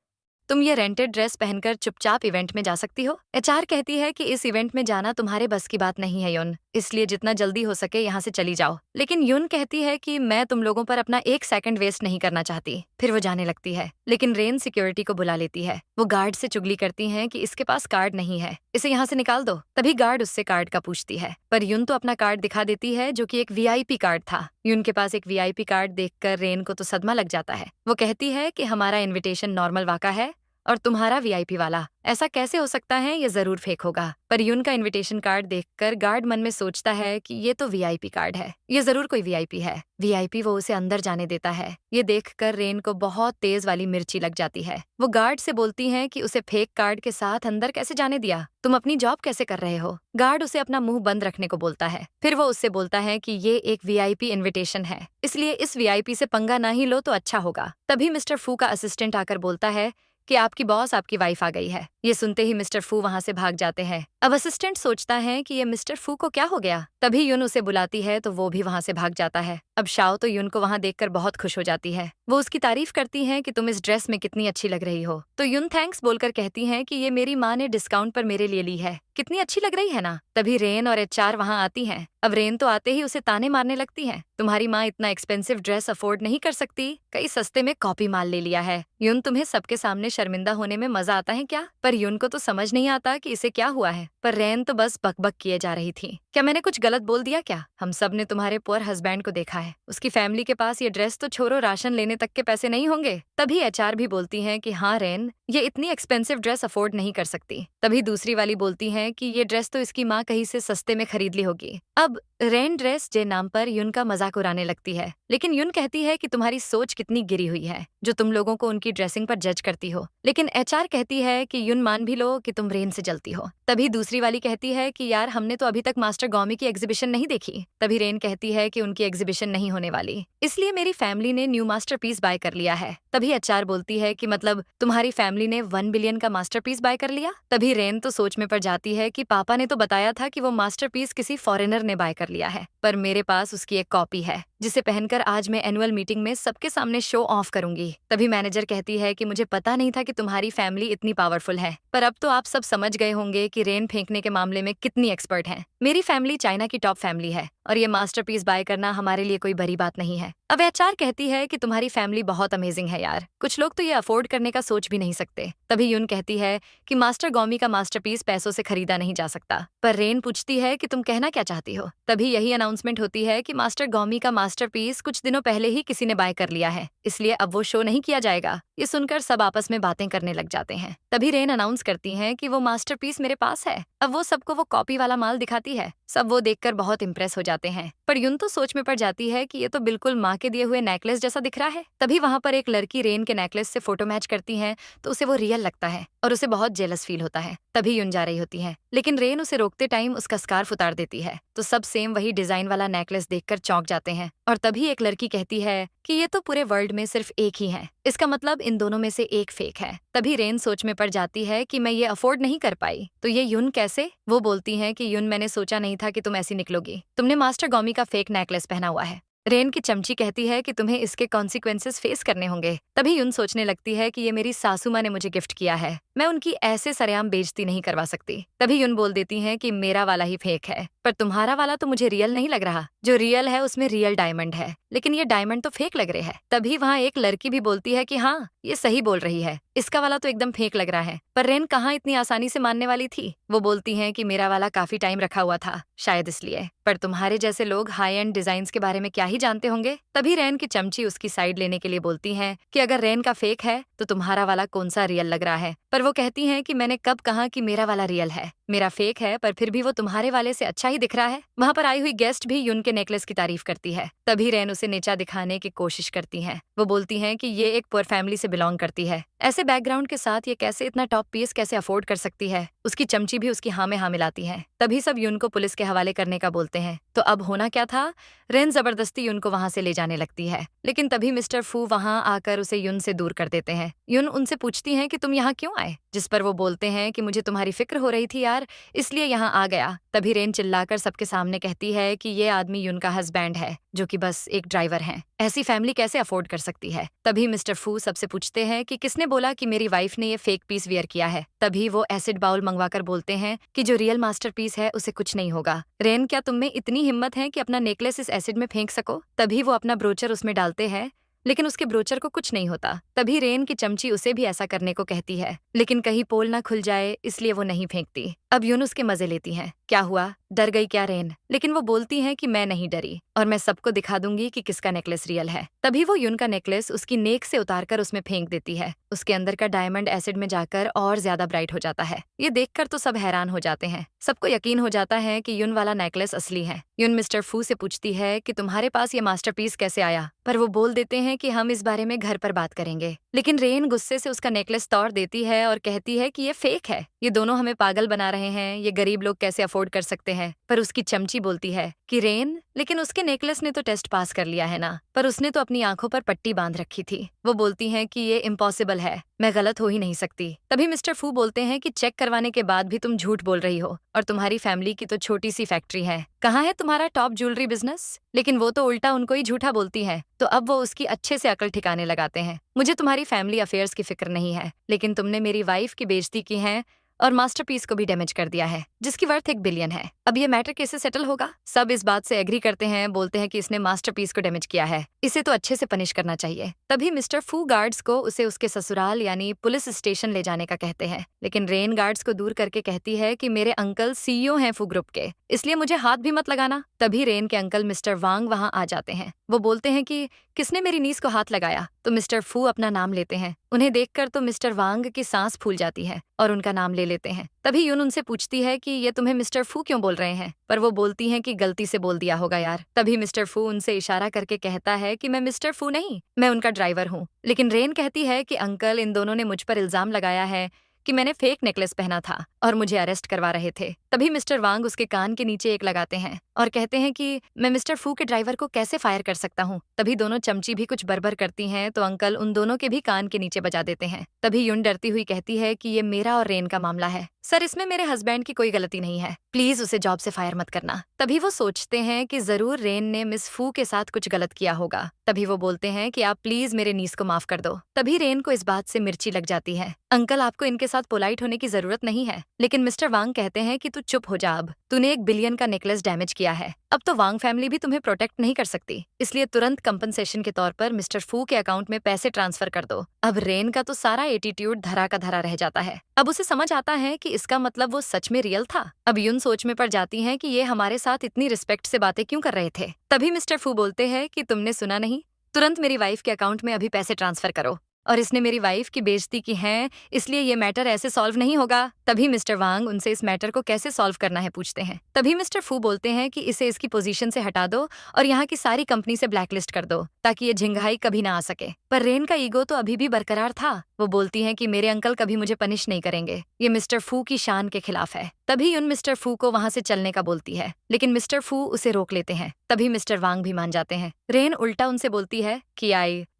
तुम ये रेंटेड ड्रेस पहनकर चुपचाप इवेंट में जा सकती हो? एचआर कहती है कि इस इवेंट में जाना तुम्हारे बस की बात नहीं है यून, इसलिए जितना जल्दी हो सके यहाँ से चली जाओ। लेकिन यून कहती है कि मैं तुम लोगों पर अपना 1 सेकंड वेस्ट नहीं करना चाहती। फिर वो जाने लगती है, लेकिन रेन सिक्योरिटी को बुला लेती है। वो गार्ड से चुगली करती है कि इसके पास कार्ड नहीं है, इसे यहाँ से निकाल दो। तभी गार्ड उससे कार्ड का पूछती है, पर यून तो अपना कार्ड दिखा देती है जो कि एक वीआईपी कार्ड था। यून के पास एक वीआईपी कार्ड देखकर रेन को तो सदमा लग जाता है। वो कहती है कि हमारा इन्विटेशन नॉर्मल वाका है और तुम्हारा वीआईपी वाला। ऐसा कैसे हो सकता है, ये जरूर फेक होगा। पर युन का इनविटेशन कार्ड देखकर गार्ड मन में सोचता है कि ये तो वीआईपी कार्ड है, ये जरूर कोई वीआईपी है। वीआईपी वो उसे अंदर जाने देता है। ये देखकर रेन को बहुत तेज वाली मिर्ची लग जाती है। वो गार्ड से बोलती है कि उसे फेक कार्ड के साथ अंदर कैसे जाने दिया, तुम अपनी जॉब कैसे कर रहे हो। गार्ड उसे अपना मुंह बंद रखने को बोलता है। फिर वो उससे बोलता है कि ये एक वीआईपी इनविटेशन है, इसलिए इस वीआईपी से पंगा ना ही लो तो अच्छा होगा। तभी मिस्टर फू का असिस्टेंट आकर बोलता है कि आपकी बॉस, आपकी वाइफ आ गई है। ये सुनते ही मिस्टर फू वहां से भाग जाते हैं। अब असिस्टेंट सोचता है कि ये मिस्टर फू को क्या हो गया। तभी युन उसे बुलाती है तो वो भी वहां से भाग जाता है। अब शाओ तो युन को वहां देखकर बहुत खुश हो जाती है। वो उसकी तारीफ करती है कि तुम इस ड्रेस में कितनी अच्छी लग रही हो। तो युन थैंक्स बोलकर कहती है कि ये मेरी माँ ने डिस्काउंट पर मेरे लिए ली है, कितनी अच्छी लग रही है ना। तभी रेन और एचआर वहां आती हैं। अब रेन तो आते ही उसे ताने मारने लगती है, तुम्हारी माँ इतना एक्सपेंसिव ड्रेस अफोर्ड नहीं कर सकती, कई सस्ते में कॉपी माल ले लिया है। युन, तुम्हें सबके सामने शर्मिंदा होने में मजा आता है क्या। पर युन को तो समझ नहीं आता कि इसे क्या हुआ है। पर रेन तो बस बकबक किए जा रही थी। क्या मैंने कुछ गलत बोल दिया क्या। हम सब ने तुम्हारे पुअर हस्बैंड को देखा है, उसकी फैमिली के पास ये ड्रेस तो छोड़ो राशन लेने तक के पैसे नहीं होंगे। तभी एचआर भी बोलती है कि हाँ रेन, ये इतनी एक्सपेंसिव ड्रेस अफोर्ड नहीं कर सकती। तभी दूसरी वाली बोलती है कि ये ड्रेस तो इसकी माँ कहीं से सस्ते में खरीद ली होगी। अब रेन ड्रेस जे नाम पर युन का मजाक उड़ाने लगती है, लेकिन युन कहती है कि तुम्हारी सोच कितनी गिरी हुई है जो तुम लोगों को उनकी ड्रेसिंग पर जज करती हो। लेकिन एचआर कहती है कि युन, मान भी लो कि तुम रेन से जलती हो। तभी दूसरी वाली कहती है कि यार, हमने तो अभी तक मास्टर गौमी की एग्जीबिशन नहीं देखी। तभी रेन कहती है कि उनकी एग्जीबिशन नहीं होने वाली, इसलिए मेरी फैमिली ने न्यू मास्टरपीस बाय कर लिया है। तभी एचआर बोलती है कि मतलब तुम्हारी फैमिली ने 1 बिलियन का मास्टरपीस बाय कर लिया। तभी रेन तो सोच में पड़ जाती है कि पापा ने तो बताया था कि वो मास्टरपीस किसी फॉरेनर ने बाय कर लिया है, पर मेरे पास उसकी एक कॉपी है जिसे पहनकर आज मैं एनुअल मीटिंग में सबके सामने शो ऑफ करूंगी। तभी मैनेजर कहती है कि मुझे पता नहीं था कि तुम्हारी फैमिली इतनी पावरफुल है, पर अब तो आप सब समझ गए होंगे कि रेन फेंकने के मामले में कितनी एक्सपर्ट है। मेरी फैमिली चाइना की टॉप फैमिली है और ये मास्टरपीस बाय करना हमारे लिए कोई बड़ी बात नहीं है। अब एचआर कहती है कि तुम्हारी फैमिली बहुत अमेजिंग है यार, कुछ लोग तो ये अफोर्ड करने का सोच भी नहीं सकते। तभी युन कहती है कि मास्टर गौमी का मास्टरपीस पैसों से खरीदा नहीं जा सकता। पर रेन पूछती है कि तुम कहना क्या चाहती हो। तभी यही अनाउंसमेंट होती है कि मास्टर गौमी का मास्टरपीस कुछ दिनों पहले ही किसी ने बाय कर लिया है, इसलिए अब वो शो नहीं किया जाएगा। ये सुनकर सब आपस में बातें करने लग जाते हैं। तभी रेन अनाउंस करती है कि वो मास्टरपीस मेरे पास है। अब वो सबको वो कॉपी वाला माल दिखाती है। सब वो देखकर बहुत इंप्रेस हो जाते हैं। पर युन तो सोच में पड़ जाती है कि ये तो बिल्कुल माँ के दिए हुए नेकलेस जैसा दिख रहा है। तभी वहां पर एक लड़की रेन के नेकलेस से फोटो मैच करती है तो उसे वो रियल लगता है और उसे बहुत जेलस फील होता है। तभी युन जा रही होती है, लेकिन रेन उसे रोकते टाइम उसका स्कार्फ उतार देती है तो सब सेम वही डिजाइन वाला नेकलेस देखकर चौंक जाते हैं। और तभी एक लड़की कहती है कि ये तो पूरे वर्ल्ड में सिर्फ एक ही है, इसका मतलब इन दोनों में से एक फेक है। तभी रेन सोच में पड़ जाती है कि मैं ये अफोर्ड नहीं कर पाई, तो ये युन कैसे। वो बोलती है कि युन, मैंने सोचा नहीं था कि तुम ऐसी निकलोगी, तुमने मास्टर गौमी का फेक नेकलेस पहना हुआ है। रेन की चमची कहती है कि तुम्हें इसके कॉन्सिक्वेंसेस फेस करने होंगे। तभी युन सोचने लगती है कि ये मेरी सासू माँ ने मुझे गिफ्ट किया है, मैं उनकी ऐसे सरेआम बेइज्जती नहीं करवा सकती। तभी युन बोल देती है कि मेरा वाला ही फेक है, पर तुम्हारा वाला तो मुझे रियल नहीं लग रहा, जो रियल है उसमें रियल डायमंड है, लेकिन ये डायमंड तो फेक लग रहे हैं। तभी वहाँ एक लड़की भी बोलती है कि हाँ, ये सही बोल रही है, इसका वाला तो एकदम फेक लग रहा है। पर रेन कहाँ इतनी आसानी से मानने वाली थी। वो बोलती है कि मेरा वाला काफी टाइम रखा हुआ था, शायद इसलिए, पर तुम्हारे जैसे लोग हाई एंड डिजाइन के बारे में क्या ही जानते होंगे। तभी रेन की चमची उसकी साइड लेने के लिए बोलती है कि अगर रेन का फेक है तो तुम्हारा वाला कौन सा रियल लग रहा है। पर वो कहती है कि मैंने कब कहा कि मेरा वाला रियल है, मेरा फेक है, पर फिर भी वो तुम्हारे वाले से अच्छा ही दिख रहा है। वहाँ पर आई हुई गेस्ट भी युन के नेकलेस की तारीफ करती है। तभी रेन उसे नीचा दिखाने की कोशिश करती है। वो बोलती है कि ये एक पुअर फैमिली से बिलोंग करती है, ऐसे बैकग्राउंड के साथ ये कैसे इतना टॉप पीस कैसे अफोर्ड कर सकती है। उसकी चमची भी उसकी हाँ में हाँ मिलाती है। तभी सब युन को पुलिस के हवाले करने का बोलते हैं। तो अब होना क्या था, रेन जबरदस्ती युन को वहां से ले जाने लगती है, लेकिन तभी मिस्टर फू वहां आकर उसे युन से दूर कर देते हैं। युन उनसे पूछती है कि तुम यहाँ क्यों आए, जिस पर वो बोलते हैं कि मुझे तुम्हारी फिक्र हो रही थी यार, इसलिए यहाँ आ गया। तभी रेन चिल्लाकर सबके सामने कहती है कि ये आदमी युन का हस्बैंड है, जो कि बस एक ड्राइवर है, ऐसी फैमिली कैसे अफोर्ड कर सकती है। तभी मिस्टर फू सबसे पूछते हैं कि किसने बोला कि मेरी वाइफ ने ये फेक पीस वियर किया है। तभी वो एसिड बाउल मंगवाकर बोलते हैं कि जो रियल मास्टरपीस है उसे कुछ नहीं होगा। रेन, क्या तुम में इतनी हिम्मत है कि अपना नेकलेस इस एसिड में फेंक सको। तभी वो अपना ब्रोचर उसमें डालते हैं लेकिन उसके ब्रोचर को कुछ नहीं होता। तभी रेन की चमची उसे भी ऐसा करने को कहती है, लेकिन कहीं पोल ना खुल जाए इसलिए वो नहीं फेंकती। अब यून उसके मजे लेती है। क्या हुआ, डर गई क्या रेन? लेकिन वो बोलती है कि मैं नहीं डरी और मैं सबको दिखा दूंगी कि किसका नेकलेस रियल है। तभी वो यून का नेकलेस उसकी नेक से उतारकर उसमें फेंक देती है। उसके अंदर का डायमंड एसिड में जाकर और ज्यादा ब्राइट हो जाता है। ये देखकर तो सब हैरान हो जाते हैं। सबको यकीन हो जाता है कि यून वाला नेकलेस असली है। यून मिस्टर फू से पूछती है कि तुम्हारे पास ये मास्टरपीस कैसे आया, पर वो बोल देते हैं कि हम इस बारे में घर पर बात करेंगे। लेकिन रेन गुस्से से उसका नेकलेस तोड़ देती है और कहती है कि ये फेक है, ये दोनों हमें पागल बना रहे हैं, ये गरीब लोग कैसे अफोर्ड कर सकते हैं। पर उसकी चमची बोलती है कि रेन, लेकिन उसके नेकलेस ने तो टेस्ट पास कर लिया है ना, पर उसने तो अपनी आंखों पर पट्टी बांध रखी थी। वो बोलती हैं कि ये इम्पॉसिबल है, मैं गलत हो ही नहीं सकती। तभी मिस्टर फू बोलते हैं कि चेक करवाने के बाद भी तुम झूठ बोल रही हो, और तुम्हारी फैमिली की तो छोटी सी फैक्ट्री है, कहाँ है तुम्हारा टॉप ज्वेलरी बिजनेस? लेकिन वो तो उल्टा उनको ही झूठा बोलती है। तो अब वो उसकी अच्छे से अकल ठिकाने लगाते हैं। मुझे तुम्हारी फैमिली अफेयर्स की फिक्र नहीं है, लेकिन तुमने मेरी वाइफ की बेइज्जती की है और मास्टरपीस को भी डैमेज कर दिया है, जिसकी वर्थ 1 बिलियन है। अब ये मैटर कैसे सेटल होगा? सब इस बात से एग्री करते हैं, बोलते हैं कि इसने मास्टरपीस को डैमेज किया है, इसे तो अच्छे से पनिश करना चाहिए। तभी मिस्टर फू गार्ड्स को उसे उसके ससुराल यानी पुलिस स्टेशन ले जाने का कहते हैं, लेकिन रेन गार्ड्स को दूर करके कहती है कि मेरे अंकल सीईओ हैं फू ग्रुप के, इसलिए मुझे हाथ भी मत लगाना। तभी रेन के अंकल मिस्टर वांग वहां आ जाते हैं। वो बोलते हैं कि किसने मेरी नीस को हाथ लगाया? तो मिस्टर फू अपना नाम लेते हैं। उन्हें देखकर तो मिस्टर वांग की सांस फूल जाती है और उनका नाम ले लेते हैं। तभी यून उनसे पूछती है कि ये तुम्हें मिस्टर फू क्यों बोल रहे हैं, पर वो बोलती हैं कि गलती से बोल दिया होगा यार। तभी मिस्टर फू उनसे इशारा करके कहता है कि मैं मिस्टर फू नहीं, मैं उनका ड्राइवर हूँ। लेकिन रेन कहती है कि अंकल, इन दोनों ने मुझ पर इल्जाम लगाया है कि मैंने फेक नेकलेस पहना था और मुझे अरेस्ट करवा रहे थे। तभी मिस्टर वांग उसके कान के नीचे एक लगाते हैं और कहते हैं कि मैं मिस्टर फू के ड्राइवर को कैसे फायर कर सकता हूँ। तभी दोनों चमची भी कुछ बरबर करती हैं तो अंकल उन दोनों के भी कान के नीचे बजा देते हैं। तभी यून डरती हुई कहती है कि ये मेरा और रेन का मामला है सर, इसमें मेरे हस्बैंड की कोई गलती नहीं है, प्लीज उसे जॉब से फायर मत करना। तभी वो सोचते हैं कि जरूर रेन ने मिस फू के साथ कुछ गलत किया होगा। तभी वो बोलते हैं कि आप प्लीज मेरे नीस को माफ कर दो। तभी रेन को इस बात से मिर्ची लग जाती है। अंकल, आपको इनके साथ पोलाइट होने की जरूरत नहीं है। लेकिन मिस्टर वांग कहते हैं कि तू चुप हो जा, अब तूने 1 बिलियन का नेकलेस डैमेज किया है, अब तो वांग फैमिली भी तुम्हें प्रोटेक्ट नहीं कर सकती, इसलिए तुरंत कंपनसेशन के तौर पर मिस्टर फू के अकाउंट में पैसे ट्रांसफर कर दो। अब रेन का तो सारा एटीट्यूड धरा का धरा रह जाता है। अब उसे समझ आता है कि इसका मतलब वो सच में रियल था। अब यून सोच में पड़ जाती हैं कि ये हमारे साथ इतनी रिस्पेक्ट से बातें क्यों कर रहे थे। तभी मिस्टर फू बोलते हैं कि तुमने सुना नहीं, तुरंत मेरी वाइफ के अकाउंट में अभी पैसे ट्रांसफर करो, और इसने मेरी वाइफ की बेइज्जती की है, इसलिए ये मैटर ऐसे सॉल्व नहीं होगा। तभी मिस्टर वांग उनसे इस मैटर को कैसे सॉल्व करना है पूछते हैं। तभी मिस्टर फू बोलते हैं कि इसे इसकी पोजीशन से हटा दो और यहाँ की सारी कंपनी से ब्लैकलिस्ट कर दो, ताकि ये झिंगाई कभी ना आ सके। पर रेन का ईगो तो अभी भी बरकरार था। वो बोलती हैं कि मेरे अंकल कभी मुझे पनिश नहीं करेंगे, ये मिस्टर फू की शान के खिलाफ है। तभी उन मिस्टर फू को वहां से चलने का बोलती है, लेकिन मिस्टर फू उसे रोक लेते हैं। तभी मिस्टर वांग भी मान जाते हैं। रेन उल्टा उनसे बोलती है कि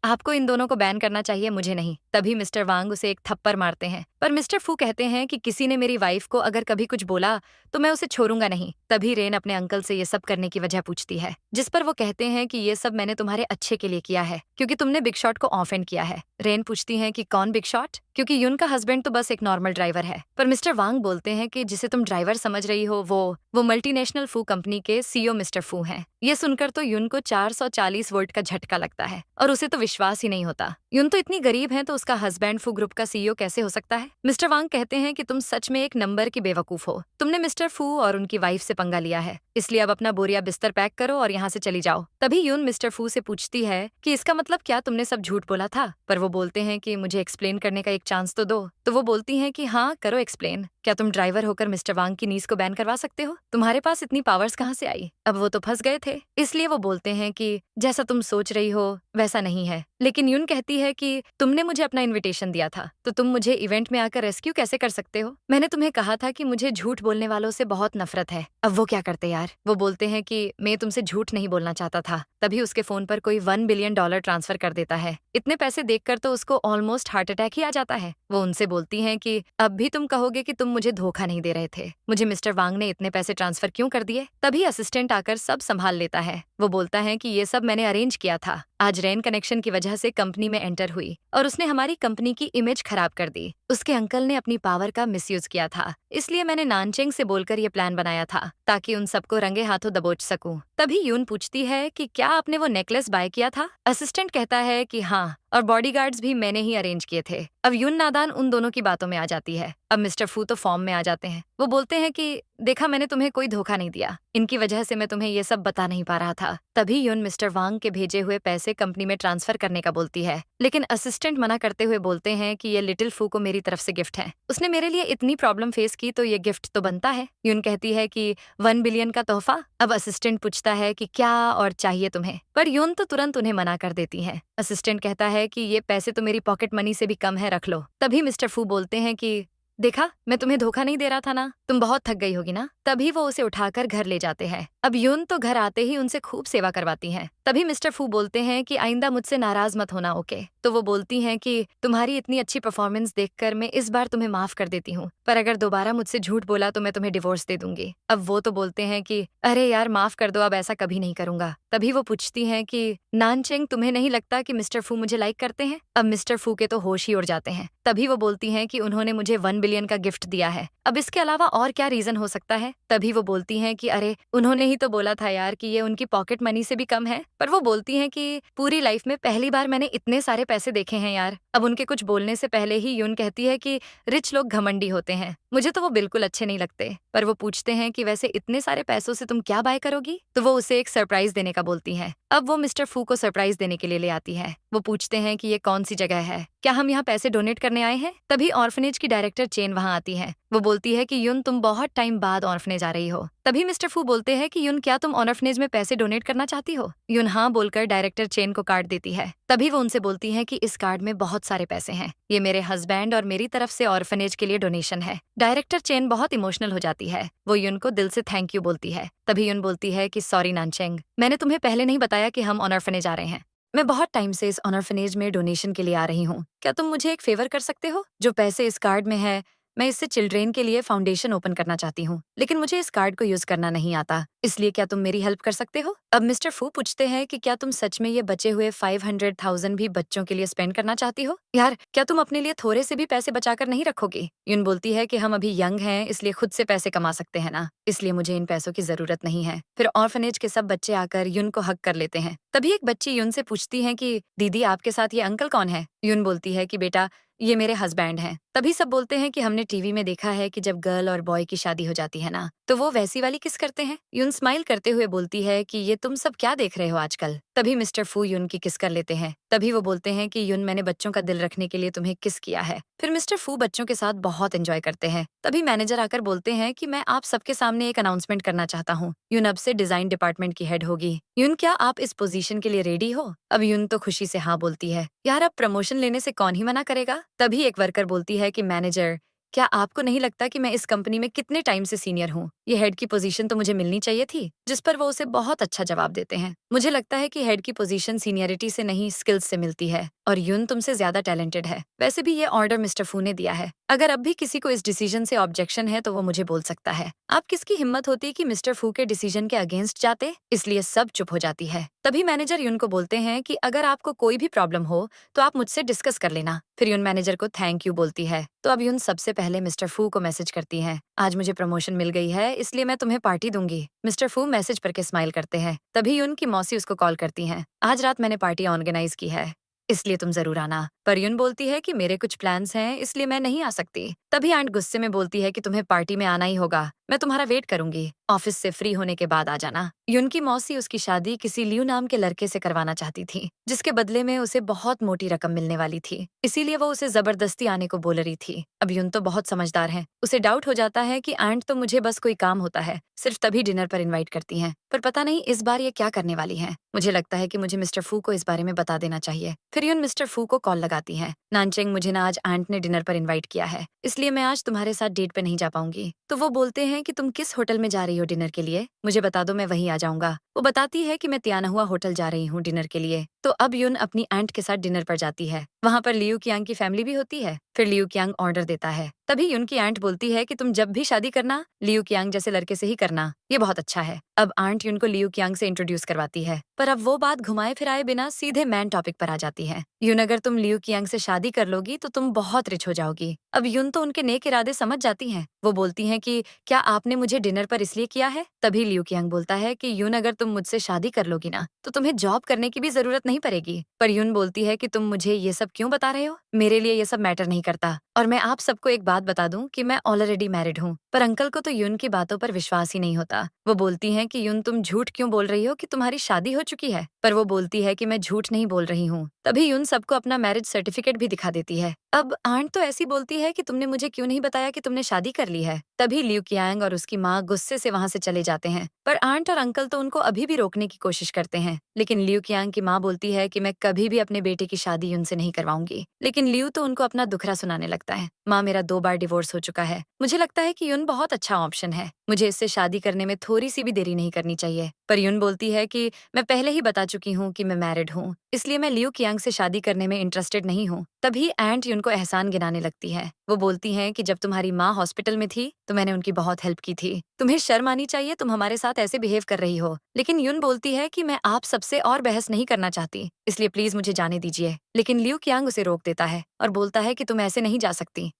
आपको इन दोनों को बैन करना चाहिए, मुझे नहीं। तभी मिस्टर वांग उसे एक थप्पड़ मारते हैं, पर मिस्टर फू कहते हैं कि किसी ने मेरी वाइफ को अगर कभी कुछ बोला तो मैं उसे छोड़ूंगा नहीं। तभी रेन अपने अंकल से ये सब करने की वजह पूछती है, जिस पर वो कहते हैं कि ये सब मैंने तुम्हारे अच्छे के लिए किया है, क्योंकि तुमने बिग शॉट को ऑफेंड किया है। रेन पूछती है कि कौन बिग शॉट, क्योंकि यून का हस्बैंड तो बस एक नॉर्मल ड्राइवर है। पर मिस्टर वांग बोलते हैं कि जिसे तुम ड्राइवर समझ रही हो वो मल्टीनेशनल फू कंपनी के सीईओ मिस्टर फू हैं। ये सुनकर तो यून को 440 वोल्ट का झटका लगता है और उसे तो विश्वास ही नहीं होता। यून तो इतनी गरीब है तो उसका हस्बैंड फू ग्रुप का सीईओ कैसे हो सकता है। मिस्टर वांग कहते हैं कि तुम सच में एक नंबर की बेवकूफ हो, तुमने मिस्टर फू और उनकी वाइफ से पंगा लिया है, इसलिए अब अपना बोरिया बिस्तर पैक करो और यहाँ से चली जाओ। तभी यून मिस्टर फू से पूछती है कि इसका मतलब क्या तुमने सब झूठ बोला था, पर वो बोलते हैं कि मुझे एक्सप्लेन करने का एक चांस तो दो। तो वो बोलती हैं कि हाँ करो एक्सप्लेन, क्या तुम ड्राइवर होकर मिस्टर वांग की नीज को बैन करवा सकते हो? तुम्हारे पास इतनी पावर्स कहाँ से आई? अब वो तो फंस गए थे, इसलिए वो बोलते हैं कि जैसा तुम सोच रही हो वैसा नहीं है। लेकिन यून कहती है कि तुमने मुझे अपना इनविटेशन दिया था, तो तुम मुझे इवेंट में आकर रेस्क्यू कैसे कर सकते हो? मैंने तुम्हें कहा था कि मुझे झूठ बोलने वालों से बहुत नफरत है। अब वो क्या करते यार? वो बोलते हैं कि मैं तुमसे झूठ नहीं बोलना चाहता था। तभी उसके फोन पर कोई $1 बिलियन ट्रांसफर कर देता है। इतने पैसे देखकर तो उसको ऑलमोस्ट हार्ट अटैक ही आ जाता है। वो उनसे बोलती हैं कि अब भी तुम कहोगे कि तुम मुझे धोखा नहीं दे रहे थे। मुझे मिस्टर वांग ने इतने पैसे ट्रांसफर क्यों कर दिए? तभी असिस्टेंट आकर सब संभाल लेता है। वो बोलता है कि ये सब मैंने अरेंज किया था। आज रेन कनेक्शन की वजह से कंपनी में एंटर हुई और उसने हमारी कंपनी की इमेज खराब कर दी। उसके अंकल ने अपनी पावर का मिसयूज किया था, इसलिए मैंने नानचेंग से बोलकर ये प्लान बनाया था ताकि उन सबको रंगे हाथों दबोच सकूं। तभी यून पूछती है कि क्या आपने वो नेकलेस बाय किया था? असिस्टेंट कहता है कि हाँ, और बॉडीगार्ड्स भी मैंने ही अरेंज किए थे। अब यून नादान उन दोनों की बातों में आ जाती है। अब मिस्टर फू तो फॉर्म में आ जाते हैं। वो बोलते हैं कि देखा, मैंने तुम्हें कोई धोखा नहीं दिया, इनकी वजह से मैं तुम्हें ये सब बता नहीं पा रहा था। तभी यून मिस्टर वांग के भेजे हुए पैसे कंपनी में ट्रांसफर करने का बोलती है, लेकिन असिस्टेंट मना करते हुए बोलते हैं कि ये लिटिल फू को मेरी तरफ से गिफ्ट है। उसने मेरे लिए इतनी प्रॉब्लम फेस की तो ये गिफ्ट तो बनता है। यून कहती है कि 1 बिलियन का तोहफा। अब असिस्टेंट पूछता है कि क्या और चाहिए तुम्हें, पर यून तो तुरंत उन्हें मना कर देती है। असिस्टेंट कहता है कि ये पैसे तो मेरी पॉकेट मनी से भी कम है, रख लो। तभी मिस्टर फू बोलते हैं कि देखा, मैं तुम्हें धोखा नहीं दे रहा था ना, तुम बहुत थक गई होगी ना। तभी वो उसे उठाकर घर ले जाते हैं। अब यून तो घर आते ही उनसे खूब सेवा करवाती हैं। तभी मिस्टर फू बोलते हैं कि आइंदा मुझसे नाराज मत होना, ओके? तो वो बोलती हैं कि तुम्हारी इतनी अच्छी परफॉर्मेंस देखकर मैं इस बार तुम्हें माफ कर देती हूँ, पर अगर दोबारा मुझसे झूठ बोला तो मैं तुम्हें डिवोर्स दे दूंगी। अब वो तो बोलते हैं कि अरे यार माफ कर दो, अब ऐसा कभी नहीं करूंगा। तभी वो पूछती हैं कि नानचेंग, तुम्हें नहीं लगता कि मिस्टर फू मुझे लाइक करते हैं? अब मिस्टर फू के तो होश ही उड़ जाते हैं। तभी वो बोलती हैं कि उन्होंने मुझे 1 बिलियन का गिफ्ट दिया है, अब इसके अलावा और क्या रीजन हो सकता है? तभी वो बोलती हैं कि अरे उन्होंने ही तो बोला था यार कि ये उनकी पॉकेट मनी से भी कम है। पर वो बोलती हैं कि पूरी लाइफ में पहली बार मैंने इतने सारे पैसे देखे हैं यार। अब उनके कुछ बोलने से पहले ही यून कहती है कि रिच लोग घमंडी होते हैं, मुझे तो वो बिल्कुल अच्छे नहीं लगते। पर वो पूछते हैं कि वैसे इतने सारे पैसों से तुम क्या बाय करोगी? तो वो उसे एक सरप्राइज देने का बोलती हैं। अब वो मिस्टर फू को सरप्राइज देने के लिए ले आती है। वो पूछते हैं कि ये कौन सी जगह है, क्या हम यहाँ पैसे डोनेट करने आए हैं? तभी ऑर्फनेज की डायरेक्टर चेन वहाँ आती है। वो बोलती है कि यून, तुम बहुत टाइम बाद ऑर्फनेज आ रही हो। तभी मिस्टर फू बोलते हैं कि यून, क्या तुम ऑर्फनेज में पैसे डोनेट करना चाहती हो? यून हाँ बोलकर डायरेक्टर चेन को कार्ड देती है। तभी वो उनसे बोलती है कि इस कार्ड में बहुत सारे पैसे हैं, ये मेरे हस्बैंड और मेरी तरफ से ऑर्फनेज के लिए डोनेशन है। डायरेक्टर चेन बहुत इमोशनल हो जाती है। वो यून को दिल से थैंक यू बोलती है। तभी यून बोलती है कि सॉरी नानचेंग, मैंने तुम्हें पहले नहीं बताया कि हम ऑर्फनेज आ रहे हैं। मैं बहुत टाइम से इस ऑर्फनेज में डोनेशन के लिए आ रही हूँ। क्या तुम मुझे एक फेवर कर सकते हो? जो पैसे इस कार्ड में है, मैं इससे चिल्ड्रेन के लिए फाउंडेशन ओपन करना चाहती हूँ, लेकिन मुझे इस कार्ड को यूज करना नहीं आता, इसलिए क्या तुम मेरी हेल्प कर सकते हो? अब मिस्टर फू पूछते हैं कि क्या तुम सच में ये बचे हुए 500,000 भी बच्चों के लिए स्पेंड करना चाहती हो? यार, क्या तुम अपने लिए थोड़े से भी पैसे बचाकर नहीं रखोगी? यून बोलती है कि हम अभी यंग हैं, इसलिए खुद से पैसे कमा सकते हैं ना, इसलिए मुझे इन पैसों की जरूरत नहीं है। फिर ऑर्फनेज के सब बच्चे आकर यून को हक कर लेते हैं। तभी एक बच्ची यून से पूछती है कि दीदी, आपके साथ ये अंकल कौन है? यून बोलती है कि बेटा, ये मेरे हस्बैंड हैं। तभी सब बोलते हैं कि हमने टीवी में देखा है कि जब गर्ल और बॉय की शादी हो जाती है ना, तो वो वैसी वाली किस करते हैं। यून स्माइल करते हुए बोलती है कि ये तुम सब क्या देख रहे हो आजकल? तभी मिस्टर फू यून की किस कर लेते हैं। तभी वो बोलते हैं कि यून, मैंने बच्चों का दिल रखने के लिए तुम्हें किस किया है। फिर मिस्टर फू बच्चों के साथ बहुत एंजॉय करते हैं। तभी मैनेजर आकर बोलते हैं कि मैं आप सबके सामने एक अनाउंसमेंट करना चाहता हूँ, यून अब से डिजाइन डिपार्टमेंट की हेड होगी। यून, क्या आप इस पोजीशन के लिए रेडी हो? अब यून तो खुशी से हाँ बोलती है। यार, अब प्रमोशन लेने से कौन ही मना करेगा? तभी एक वर्कर बोलती है कि मैनेजर, क्या आपको नहीं लगता कि मैं इस कंपनी में कितने टाइम से सीनियर हूँ? ये हेड की पोजीशन तो मुझे मिलनी चाहिए थी। जिस पर वो उसे बहुत अच्छा जवाब देते हैं। मुझे लगता है कि हेड की पोजीशन सीनियरिटी से नहीं, स्किल्स से मिलती है, और यून तुमसे ज्यादा टैलेंटेड है। वैसे भी ये ऑर्डर मिस्टर फू ने दिया है। अगर अब भी किसी को इस डिसीजन से ऑब्जेक्शन है तो वो मुझे बोल सकता है। आप किसकी हिम्मत होती कि मिस्टर फू के डिसीजन के अगेंस्ट जाते? इसलिए सब चुप हो जाती है। तभी मैनेजर यून को बोलते हैं कि अगर आपको कोई भी प्रॉब्लम हो तो आप मुझसे डिस्कस कर लेना। फिर यून मैनेजर को थैंक यू बोलती है। तो अब यून सबसे पहले मिस्टर फू को मैसेज करती है, आज मुझे प्रमोशन मिल गई है, इसलिए मैं तुम्हें पार्टी दूंगी। मिस्टर फू मैसेज पर के स्माइल करते हैं। तभी यून की मौसी उसको कॉल करती हैं, आज रात मैंने पार्टी ऑर्गेनाइज की है, इसलिए तुम जरूर आना। पर यून बोलती है कि मेरे कुछ प्लान्स हैं, इसलिए मैं नहीं आ सकती। तभी आंट गुस्से में बोलती है कि तुम्हें पार्टी में आना ही होगा, मैं तुम्हारा वेट करूंगी, ऑफिस से फ्री होने के बाद आ जाना। यून की मौसी उसकी शादी किसी लियू नाम के लड़के से करवाना चाहती थी, जिसके बदले में उसे बहुत मोटी रकम मिलने वाली थी, इसीलिए वो उसे जबरदस्ती आने को बोल रही थी। अब यून तो बहुत समझदार है, उसे डाउट हो जाता है कि आंट तो मुझे बस कोई काम होता है, सिर्फ तभी डिनर पर इन्वाइट करती हैं, पर पता नहीं इस बार ये क्या करने वाली हैं। मुझे लगता है कि मुझे मिस्टर फू को इस बारे में बता देना चाहिए। फिर यून मिस्टर फू को कॉल लगाती है, नानचेंग, मुझे ना आज आंट ने डिनर पर इन्वाइट किया है, इसलिए मैं आज तुम्हारे साथ डेट पे नहीं जा पाऊंगी। तो वो बोलते हैं कि तुम किस होटल में जा रही हो डिनर के लिए, मुझे बता दो, मैं वहीं आ जाऊंगा। वो बताती है कि मैं त्यानहुआ होटल जा रही हूँ डिनर के लिए। तो अब यून अपनी आंट के साथ डिनर पर जाती है। वहाँ पर लियू कियांग की फैमिली भी होती है। फिर लियू कियांग ऑर्डर देता है, तभी यून की आंट बोलती है कि तुम जब भी शादी करना लियू कियांग जैसे लड़के से ही करना, ये बहुत अच्छा है। अब आंट यून को लियू कियांग से इंट्रोड्यूस करवाती है, पर अब वो बात घुमाए फिराए बिना सीधे मैन टॉपिक पर आ जाती है। यून, अगर तुम लियू कियांग से शादी कर लोगी तो तुम बहुत रिच हो जाओगी। अब यून तो उनके नेक इरादे समझ जाती हैं। वो बोलती हैं कि क्या आपने मुझे डिनर पर इसलिए किया है? तभी लियू कियांग बोलता है कि यून, अगर तुम मुझसे शादी कर लोगी ना तो तुम्हें जॉब करने की भी जरूरत नहीं पड़ेगी। पर यून बोलती है कि तुम मुझे ये सब क्यों बता रहे हो? मेरे लिए ये सब मैटर नहीं करता। और मैं आप सबको एक बात बता दूं कि मैं ऑलरेडी मैरिड हूँ। पर अंकल को तो यून की बातों पर विश्वास ही नहीं होता। वो बोलती हैं कि यून, तुम झूठ क्यों बोल रही हो कि तुम्हारी शादी हो चुकी है? पर वो बोलती है कि मैं झूठ नहीं बोल रही हूँ। तभी यून सबको अपना मैरिज सर्टिफिकेट भी दिखा देती है। अब आंट तो ऐसी बोलती है कि तुमने मुझे क्यों नहीं बताया कि तुमने शादी कर ली है? तभी लियू कियांग और उसकी माँ गुस्से से वहां से चले जाते हैं। पर आंट और अंकल तो उनको अभी भी रोकने की कोशिश करते हैं। लेकिन लियू कियांग की माँ बोलती है कि मैं कभी भी अपने बेटे की शादी यून से नहीं करवाऊंगी। लेकिन लियू तो उनको अपना दुखड़ा सुनाने लगता है। माँ, मेरा 2 बार डिवोर्स हो चुका है। मुझे लगता है कि यून बहुत अच्छा ऑप्शन है। मुझे इससे शादी करने में थोड़ी सी भी देरी नहीं करनी चाहिए। पर यून बोलती है कि मैं पहले ही बता चुकी हूँ कि मैं मैरिड हूँ, इसलिए मैं लियू कियांग से शादी करने में इंटरेस्टेड नहीं हूँ। तभी एंट यून को एहसान गिनाने लगती है। वो बोलती हैं कि जब तुम्हारी माँ हॉस्पिटल में थी तो मैंने उनकी बहुत हेल्प की थी। तुम्हें शर्म आनी चाहिए, तुम हमारे साथ ऐसे बिहेव कर रही हो। लेकिन यून बोलती है कि मैं आप सबसे और बहस नहीं करना चाहती, इसलिए प्लीज मुझे जाने दीजिए। लेकिन लियू कियांग उसे रोक देता है और बोलता है कि तुम ऐसे नहीं जा सकती।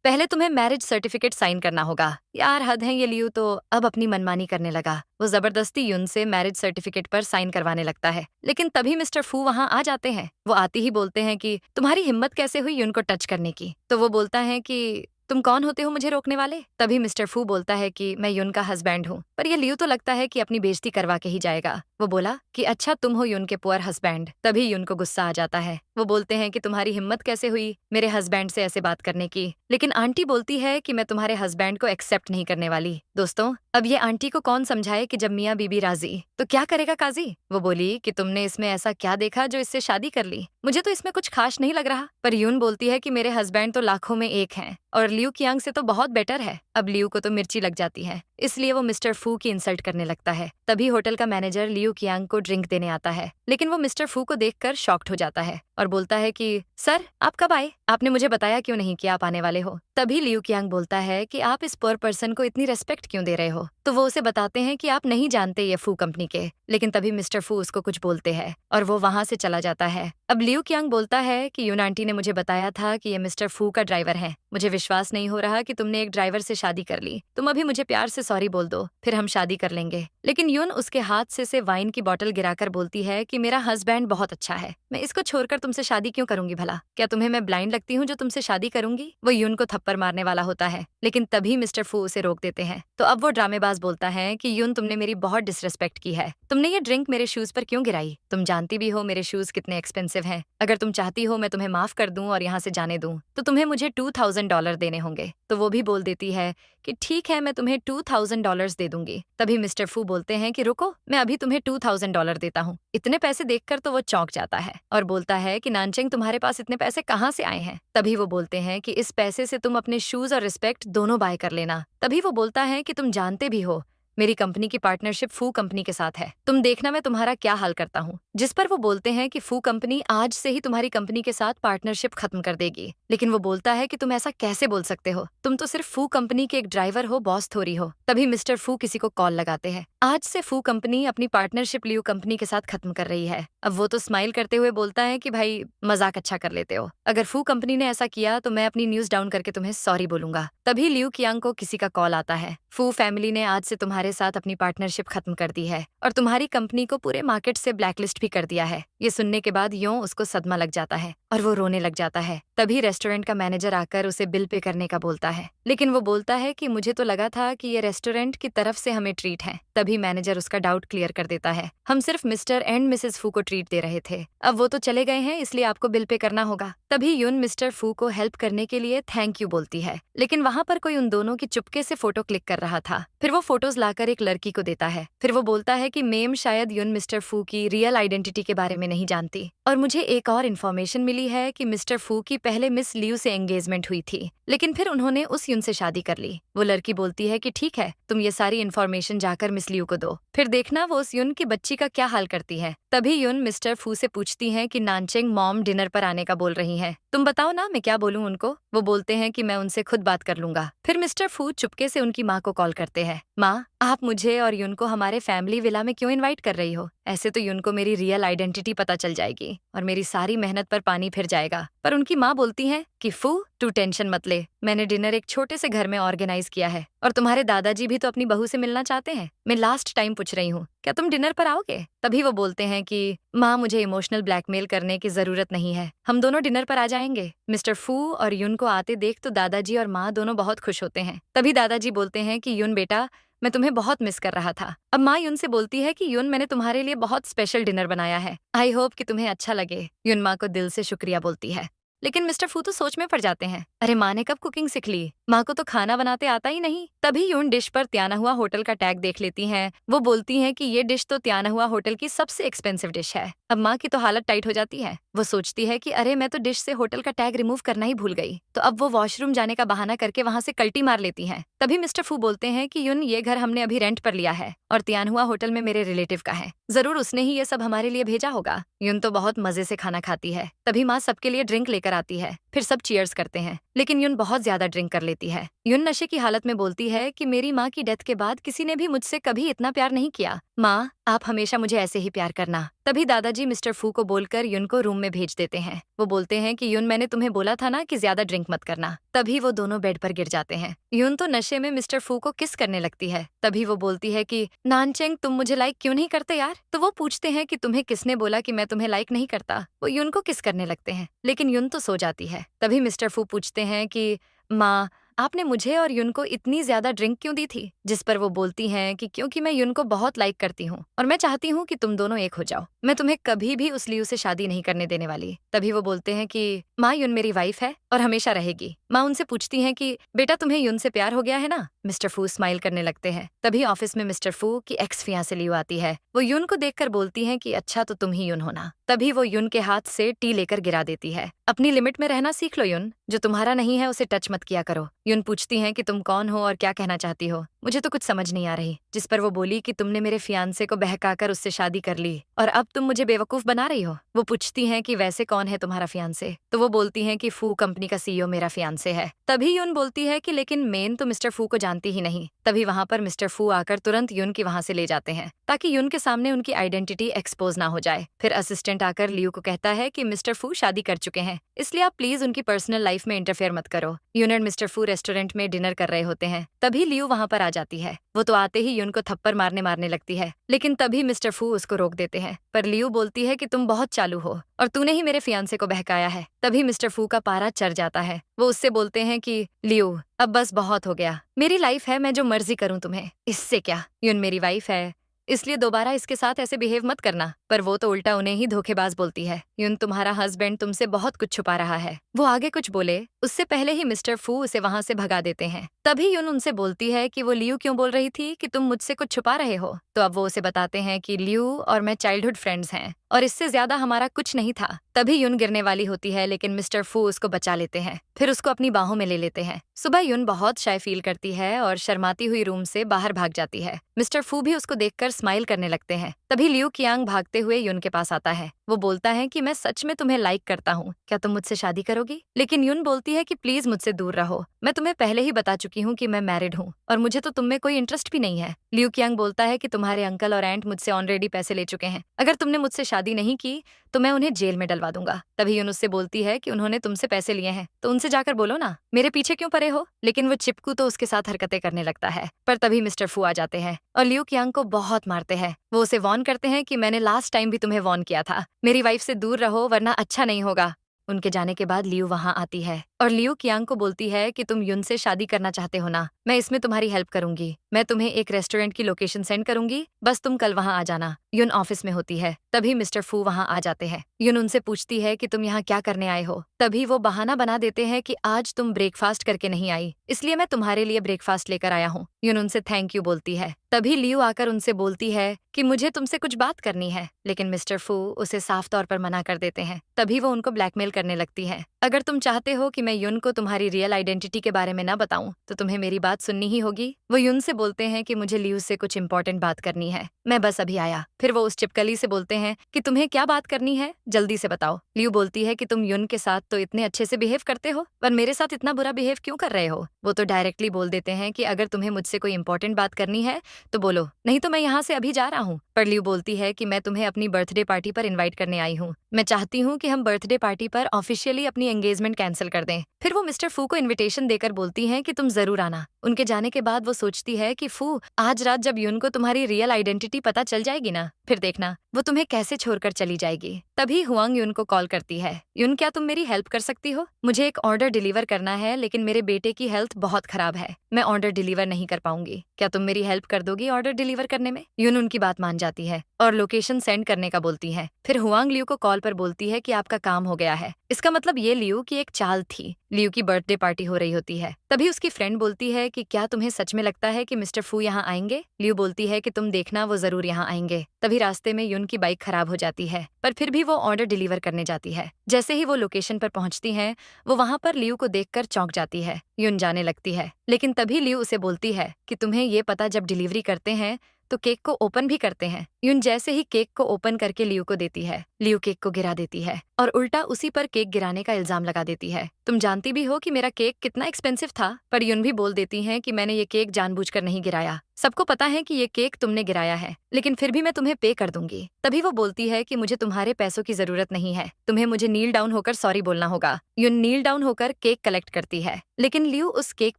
पहले तुम्हें मैरिज सर्टिफिकेट साइन करना होगा। यार हद है ये, लियू तो अब अपनी मनमानी करने लगा। वो जबरदस्ती यून से मैरिज सर्टिफिकेट पर साइन करवाने लगता है। लेकिन तभी मिस्टर फू वहां आ जाते हैं। वो आते ही बोलते हैं कि तुम्हारी हिम्मत कैसे हुई यून को टच करने की? तो वो बोलता है कि तुम कौन होते हो मुझे रोकने वाले? तभी मिस्टर फू बोलता है कि मैं यून का हस्बैंड हूँ। पर ये लियू तो लगता है कि अपनी बेइज्जती करवा के ही जाएगा। वो बोला कि अच्छा तुम हो यून के पुअर हस्बैंड। तभी यून को गुस्सा आ जाता है। वो बोलते हैं कि तुम्हारी हिम्मत कैसे हुई मेरे हस्बैंड से ऐसे बात करने की? लेकिन आंटी बोलती है कि मैं तुम्हारे हस्बैंड को एक्सेप्ट नहीं करने वाली। दोस्तों, अब ये आंटी को कौन समझाए कि जब मियाँ बीबी राजी तो क्या करेगा काजी? वो बोली कि तुमने इसमें ऐसा क्या देखा जो इससे शादी कर ली? मुझे तो इसमें कुछ खास नहीं लग रहा। पर यून बोलती है कि मेरे हस्बैंड तो लाखों में एक हैं और लियू कियांग से तो बहुत बेटर है। अब लियू को तो मिर्ची लग जाती है, इसलिए वो मिस्टर फू की इंसल्ट करने लगता है। तभी होटल का मैनेजर लियू कियांग को ड्रिंक देने आता है। लेकिन वो मिस्टर फू को देखकर शॉक्ड हो जाता है और बोलता है कि सर, आप कब आए? आपने मुझे बताया क्यों नहीं कि आप आने वाले हो? तभी लियू कियांग बोलता है कि आप इस पुअर पर्सन को इतनी रेस्पेक्ट क्यों दे रहे हो? तो वो उसे बताते हैं कि आप नहीं जानते ये फू कंपनी के। लेकिन तभी मिस्टर फू उसको कुछ बोलते हैं और वो वहां से चला जाता है। अब लियू कियांग बोलता है कि यून आंटी ने मुझे बताया था कि ये मिस्टर फू का ड्राइवर है। मुझे विश्वास नहीं हो रहा कि तुमने एक ड्राइवर से शादी कर ली। तुम अभी मुझे प्यार से सॉरी बोल दो, फिर हम शादी कर लेंगे। लेकिन यून उसके हाथ से वाइन की बोतल गिराकर बोलती है कि मेरा हस्बैंड बहुत अच्छा है, मैं इसको छोड़कर तुमसे शादी क्यों करूंगी भला? क्या तुम्हें मैं ब्लाइंड लगती हूँ जो तुमसे शादी करूंगी? वो यून को थप्पड़ मारने वाला होता है, लेकिन तभी मिस्टर फू उसे रोक देते हैं। तो अब वो ड्रामेबाज बोलता है कि यून, तुमने मेरी बहुत डिसरेस्पेक्ट की है। तुमने ये ड्रिंक मेरे शूज पर क्यों गिराई? तुम जानती भी हो मेरे शूज कितने एक्सपेंसिव हैं। अगर तुम चाहती हो मैं तुम्हें माफ कर दूं और यहाँ से जाने दूं तो तुम्हें मुझे $2000 देने होंगे। तो वो भी बोल देती है कि ठीक है, मैं तुम्हें $2000 दे दूंगी। तभी मिस्टर फू बोलते हैं कि रुको, मैं अभी तुम्हें $2000 देता हूँ। इतने पैसे देखकर तो वो चौंक जाता है और बोलता है कि नानचेंग, तुम्हारे पास इतने पैसे कहाँ से आए हैं? तभी वो बोलते हैं कि इस पैसे से तुम अपने शूज और रिस्पेक्ट दोनों बाय कर लेना। तभी वो बोलता है कि तुम जानते भी हो मेरी कंपनी की पार्टनरशिप फू कंपनी के साथ है, तुम देखना मैं तुम्हारा क्या हाल करता हूँ। जिस पर वो बोलते हैं कि फू कंपनी आज से ही तुम्हारी कंपनी के साथ पार्टनरशिप खत्म कर देगी। लेकिन वो बोलता है कि तुम ऐसा कैसे बोल सकते हो? तुम तो सिर्फ फू कंपनी के एक ड्राइवर हो, बॉस थोड़ी हो। तभी मिस्टर फू किसी को कॉल लगाते हैं। आज से फू कंपनी अपनी पार्टनरशिप लियू कंपनी के साथ खत्म कर रही है। अब वो तो स्माइल करते हुए बोलता है कि भाई मजाक अच्छा कर लेते हो, अगर फू कंपनी ने ऐसा किया तो मैं अपनी न्यूज डाउन करके तुम्हें सॉरी बोलूंगा। तभी लियू कियांग को किसी का कॉल आता है। फू फैमिली ने आज से तुम्हारे साथ अपनी पार्टनरशिप खत्म कर दी है और तुम्हारी कंपनी को पूरे मार्केट से ब्लैकलिस्ट भी कर दिया है। ये सुनने के बाद यूं उसको सदमा लग जाता है और वो रोने लग जाता है। तभी रेस्टोरेंट का मैनेजर आकर उसे बिल पे करने का बोलता है, लेकिन वो बोलता है कि मुझे तो लगा था कि ये रेस्टोरेंट की तरफ से हमें ट्रीट है। तभी मैनेजर उसका डाउट क्लियर कर देता है, हम सिर्फ मिस्टर एंड मिसेस फू को ट्रीट दे रहे थे, अब वो तो चले गए हैं इसलिए आपको बिल पे करना होगा। तभी यून मिस्टर फू को हेल्प करने के लिए थैंक यू बोलती है, लेकिन वहाँ पर कोई उन दोनों की चुपके से फोटो क्लिक कर रहा था। फिर वो फोटोज लाकर एक लड़की को देता है। फिर वो बोलता है कि मेम शायद युन मिस्टर फू की रियल आइडेंटिटी के बारे में नहीं जानती, और मुझे एक और इन्फॉर्मेशन मिली है कि मिस्टर फू की पहले मिस लियू से एंगेजमेंट हुई थी, लेकिन फिर उन्होंने उस युन से शादी कर ली। वो लड़की बोलती है कि ठीक है, तुम ये सारी इन्फॉर्मेशन जाकर मिस लियू को दो, फिर देखना वो उस युन की बच्ची का क्या हाल करती है। तभी युन मिस्टर फू से पूछती है कि नानचेंग मॉम डिनर पर आने का बोल रही हैं, तुम बताओ ना मैं क्या बोलूं उनको। वो बोलते हैं कि मैं उनसे खुद बात कर लूंगा। फिर मिस्टर फू चुपके से उनकी माँ को कॉल करते हैं, माँ आप मुझे और युन को हमारे फैमिली विला में क्यों इनवाइट कर रही हो? ऐसे तो युन को मेरी रियल आइडेंटिटी पता चल जाएगी और मेरी सारी मेहनत पर पानी फिर जाएगा। पर उनकी माँ बोलती है कि फू तू टेंशन मत ले, मैंने डिनर एक छोटे से घर में ऑर्गेनाइज किया है और तुम्हारे दादाजी भी तो अपनी बहू से मिलना चाहते हैं। मैं लास्ट टाइम पूछ रही हूँ, क्या तुम डिनर पर आओगे? तभी वो बोलते हैं कि माँ मुझे इमोशनल ब्लैकमेल करने की जरूरत नहीं है, हम दोनों डिनर पर आ जाएंगे। मिस्टर फू और युन को आते देख तो दादाजी और माँ दोनों बहुत खुश होते हैं। तभी दादाजी बोलते हैं कि युन बेटा मैं तुम्हें बहुत मिस कर रहा था। अब माँ युन से बोलती है कि युन मैंने तुम्हारे लिए बहुत स्पेशल डिनर बनाया है, आई होप कि तुम्हें अच्छा लगे। युन माँ को दिल से शुक्रिया बोलती है, लेकिन मिस्टर फू तो सोच में पड़ जाते हैं, अरे माँ ने कब कुकिंग सीख ली, माँ को तो खाना बनाते आता ही नहीं। तभी यून डिश पर त्याना हुआ होटल का टैग देख लेती हैं। वो बोलती हैं कि ये डिश तो त्याना हुआ होटल की सबसे एक्सपेंसिव डिश है। अब माँ की तो हालत टाइट हो जाती है। वो सोचती है कि अरे मैं तो डिश से होटल का टैग रिमूव करना ही भूल गई। तो अब वो वॉशरूम जाने का बहाना करके वहाँ से कल्टी मार लेती हैं। तभी मिस्टर फू बोलते हैं कि यून ये घर हमने अभी रेंट पर लिया है और त्यानहुआ होटल में मेरे रिलेटिव का है, जरूर उसने ही ये सब हमारे लिए भेजा होगा। यून तो बहुत मजे से खाना खाती है। तभी माँ सबके लिए ड्रिंक लेकर आती है, फिर सब चीयर्स करते हैं, लेकिन यून बहुत ज्यादा ड्रिंक कर लेती है। यून नशे की हालत में बोलती है कि मेरी माँ की डेथ के बाद किसी ने भी मुझसे कभी इतना प्यार नहीं किया, माँ आप हमेशा मुझे ऐसे ही प्यार करना। तभी दादाजी मिस्टर फू को बोलकर यून को रूम में भेज देते हैं। वो बोलते हैं कि यून मैंने तुम्हें बोला था ना कि ज्यादा ड्रिंक मत करना। तभी वो दोनों बेड पर गिर जाते हैं। यून तो नशे में मिस्टर फू को किस करने लगती है। तभी वो बोलती है कि नानचेंग तुम मुझे लाइक क्यों नहीं करते यार। तो वो पूछते हैं कि तुम्हें किसने बोला कि मैं तुम्हें लाइक नहीं करता। वो यून को किस करने लगते हैं, लेकिन यून तो सो जाती है। तभी मिस्टर फू पूछते हैं कि माँ आपने मुझे और युन को इतनी ज्यादा ड्रिंक क्यों दी थी। जिस पर वो बोलती हैं कि क्योंकि मैं युन को बहुत लाइक करती हूँ और मैं चाहती हूँ कि तुम दोनों एक हो जाओ। मैं तुम्हें कभी भी उस लियू से शादी नहीं करने देने वाली। तभी वो बोलते हैं कि माँ युन मेरी वाइफ है और हमेशा रहेगी। माँ उनसे पूछती हैं कि बेटा तुम्हें युन से प्यार हो गया है ना। मिस्टर फू स्माइल करने लगते हैं। तभी ऑफिस में मिस्टर फू की एक्स फियांसे लियू आती है। वो युन को देखकर बोलती है कि अच्छा तो तुम ही युन होना। तभी वो युन के हाथ से टी लेकर गिरा देती है। अपनी लिमिट में रहना सीख लो युन, जो तुम्हारा नहीं है उसे टच मत किया करो। युन पूछती हैं कि तुम कौन हो और क्या कहना चाहती हो, मुझे तो कुछ समझ नहीं आ रही। जिस पर वो बोली कि तुमने मेरे फियांसे को बहकाकर उससे शादी कर ली और अब तुम मुझे बेवकूफ बना रही हो। वो पूछती हैं कि वैसे कौन है तुम्हारा फियांसे। तो वो बोलती हैं कि फू कंपनी का सीईओ मेरा फियांसे है। तभी युन बोलती है कि लेकिन मेन तो मिस्टर फू को जानती ही नहीं। तभी वहाँ पर मिस्टर फू आकर तुरंत युन की वहाँ से ले जाते हैं ताकि युन के सामने उनकी आइडेंटिटी एक्सपोज ना हो जाए। फिर असिस्टेंट आकर लियू को कहता है कि मिस्टर फू शादी कर चुके हैं, इसलिए आप प्लीज उनकी पर्सनल लाइफ में इंटरफेयर मत करो। यून और मिस्टर फू रेस्टोरेंट में डिनर कर रहे होते हैं। तभी लियू वहाँ पर आ जाती है। वो तो आते ही यून को थप्पड़ मारने लगती है, लेकिन तभी मिस्टर फू उसको रोक देते हैं। पर लियू बोलती है कि तुम बहुत चालू हो और तूने ही मेरे फियांसे को बहकाया है। तभी मिस्टर फू का पारा चढ़ जाता है। वो उससे बोलते हैं कि लियू अब बस बहुत हो गया, मेरी लाइफ है, मैं जो मर्जी करूँ तुम्हें इससे क्या। यून मेरी वाइफ है, इसलिए दोबारा इसके साथ ऐसे बिहेव मत करना। पर वो तो उल्टा उन्हें ही धोखेबाज बोलती है। यून तुम्हारा हस्बैंड तुमसे बहुत कुछ छुपा रहा है। वो आगे कुछ बोले उससे पहले ही मिस्टर फू उसे वहाँ से भगा देते हैं। तभी यून उनसे बोलती है कि वो लियू क्यों बोल रही थी कि तुम मुझसे कुछ छुपा रहे हो। तो अब वो उसे बताते हैं कि लियू और मैं चाइल्डहुड फ्रेंड्स हैं और इससे ज्यादा हमारा कुछ नहीं था। तभी यून गिरने वाली होती है, लेकिन मिस्टर फू उसको बचा लेते हैं, फिर उसको अपनी बाहों में ले लेते हैं। सुबह यून बहुत शाय फील करती है और शर्माती हुई रूम से बाहर भाग जाती है। मिस्टर फू भी उसको देखकर स्माइल करने लगते हैं। तभी लियू कियांग भागते हुए यून के पास आता है। वो बोलता है कि मैं सच में तुम्हें लाइक करता हूँ, क्या तुम मुझसे शादी करोगी। लेकिन यून बोलती है कि प्लीज मुझसे दूर रहो, मैं तुम्हें पहले ही बता चुकी हूँ कि मैं मैरिड हूँ और मुझे तो तुम में कोई इंटरेस्ट भी नहीं है। लियू कियांग बोलता है कि तुम्हारे अंकल और आंट मुझसे ऑलरेडी पैसे ले चुके हैं, अगर तुमने मुझसे शादी नहीं की तो मैं उन्हें जेल में डलवा दूंगा। तभी यून उससे बोलती है कि उन्होंने तुमसे पैसे लिए हैं तो उनसे जाकर बोलो ना, मेरे पीछे क्यों पड़े हो। लेकिन वो चिपकू तो उसके साथ हरकतें करने लगता है। पर तभी मिस्टर फू आ जाते हैं और लियू कियांग को बहुत मारते हैं। वो उसे वॉर्न करते हैं कि मैंने लास्ट टाइम भी तुम्हें वॉर्न किया था, मेरी वाइफ से दूर रहो वरना अच्छा नहीं होगा। उनके जाने के बाद लियू वहाँ आती है और लियू कियांग को बोलती है कि तुम युन से शादी करना चाहते हो ना, मैं इसमें तुम्हारी हेल्प करूंगी। मैं तुम्हें एक रेस्टोरेंट की लोकेशन सेंड करूंगी, बस तुम कल वहाँ आ जाना। युन ऑफिस में होती है। तभी मिस्टर फू वहाँ आ जाते हैं। युन उनसे पूछती है कि तुम यहाँ क्या करने आए हो। तभी वो बहाना बना देते हैं कि आज तुम ब्रेकफास्ट करके नहीं आई, इसलिए मैं तुम्हारे लिए ब्रेकफास्ट लेकर आया हूँ। युन उनसे थैंक यू बोलती है। तभी लियू आकर उनसे बोलती है कि मुझे तुमसे कुछ बात करनी है, लेकिन मिस्टर फू उसे साफ तौर पर मना कर देते हैं। तभी वो उनको ब्लैकमेल करने लगती है। अगर तुम चाहते हो कि मैं युन को तुम्हारी रियल आइडेंटिटी के बारे में ना बताऊं, तो तुम्हें मेरी बात सुननी ही होगी। वो युन से बोलते हैं कि मुझे लियू से कुछ इंपॉर्टेंट बात करनी है, मैं बस अभी आया। फिर वो उस चिपकली से बोलते हैं कि तुम्हें क्या बात करनी है, जल्दी से बताओ। लियू बोलती है कि तुम युन के साथ तो इतने अच्छे से बिहेव करते हो, पर मेरे साथ इतना बुरा बिहेव क्यों कर रहे हो। वो तो डायरेक्टली बोल देते हैं कि अगर तुम्हें मुझसे कोई इंपॉर्टेंट बात करनी है तो बोलो, नहीं तो मैं यहाँ से अभी जा रहा हूँ। पर लियू बोलती है कि मैं तुम्हें अपनी बर्थडे पार्टी पर इनवाइट करने आई हूँ। मैं चाहती हूँ कि हम बर्थडे पार्टी पर ऑफिशियली अपनी एंगेजमेंट कैंसिल कर दें। फिर वो मिस्टर फू को इनविटेशन देकर बोलती हैं कि तुम जरूर आना। उनके जाने के बाद वो सोचती है कि फू, आज रात जब युन को तुम्हारी रियल आइडेंटिटी पता चल जाएगी ना, फिर देखना वो तुम्हें कैसे छोड़कर चली जाएगी। तभी हुआंग युन को कॉल करती है। युन, क्या तुम मेरी हेल्प कर सकती हो? मुझे एक ऑर्डर डिलीवर करना है, लेकिन मेरे बेटे की हेल्थ बहुत खराब है, मैं ऑर्डर डिलीवर नहीं कर पाऊंगी। क्या तुम मेरी हेल्प कर दोगी ऑर्डर डिलीवर करने में? युन उनकी बात मान जाती है और लोकेशन सेंड करने का बोलती है। फिर हुआंग लियू को कॉल पर बोलती है कि आपका काम हो गया है। इसका मतलब ये लियू की एक चाल थी। लियू की बर्थडे पार्टी हो रही होती है। तभी उसकी फ्रेंड बोलती है कि क्या तुम्हें सच में लगता है कि मिस्टर फू यहाँ आएंगे? लियू बोलती है कि तुम देखना, वो जरूर यहाँ आएंगे। तभी रास्ते में युन की बाइक खराब हो जाती है, पर फिर भी वो ऑर्डर डिलीवर करने जाती है। जैसे ही वो लोकेशन पर पहुंचती हैं, वो वहां पर लियू को देखकर चौंक जाती है। युन जाने लगती है, लेकिन तभी लियू उसे बोलती है कि तुम्हें ये पता, जब डिलीवरी करते हैं तो केक को ओपन भी करते हैं। युन जैसे ही केक को ओपन करके लियू को देती है, लियू केक को गिरा देती है और उल्टा उसी पर केक गिराने का इल्जाम लगा देती है। तुम जानती भी हो कि मेरा केक कितना एक्सपेंसिव था। पर युन भी बोल देती हैं कि मैंने ये केक जानबूझकर नहीं गिराया, सबको पता है कि ये केक तुमने गिराया है, लेकिन फिर भी मैं तुम्हें पे कर दूंगी। तभी वो बोलती है कि मुझे तुम्हारे पैसों की जरूरत नहीं है, तुम्हें मुझे नील डाउन होकर सॉरी बोलना होगा। युन नील डाउन होकर केक कलेक्ट करती है, लेकिन लियू उस केक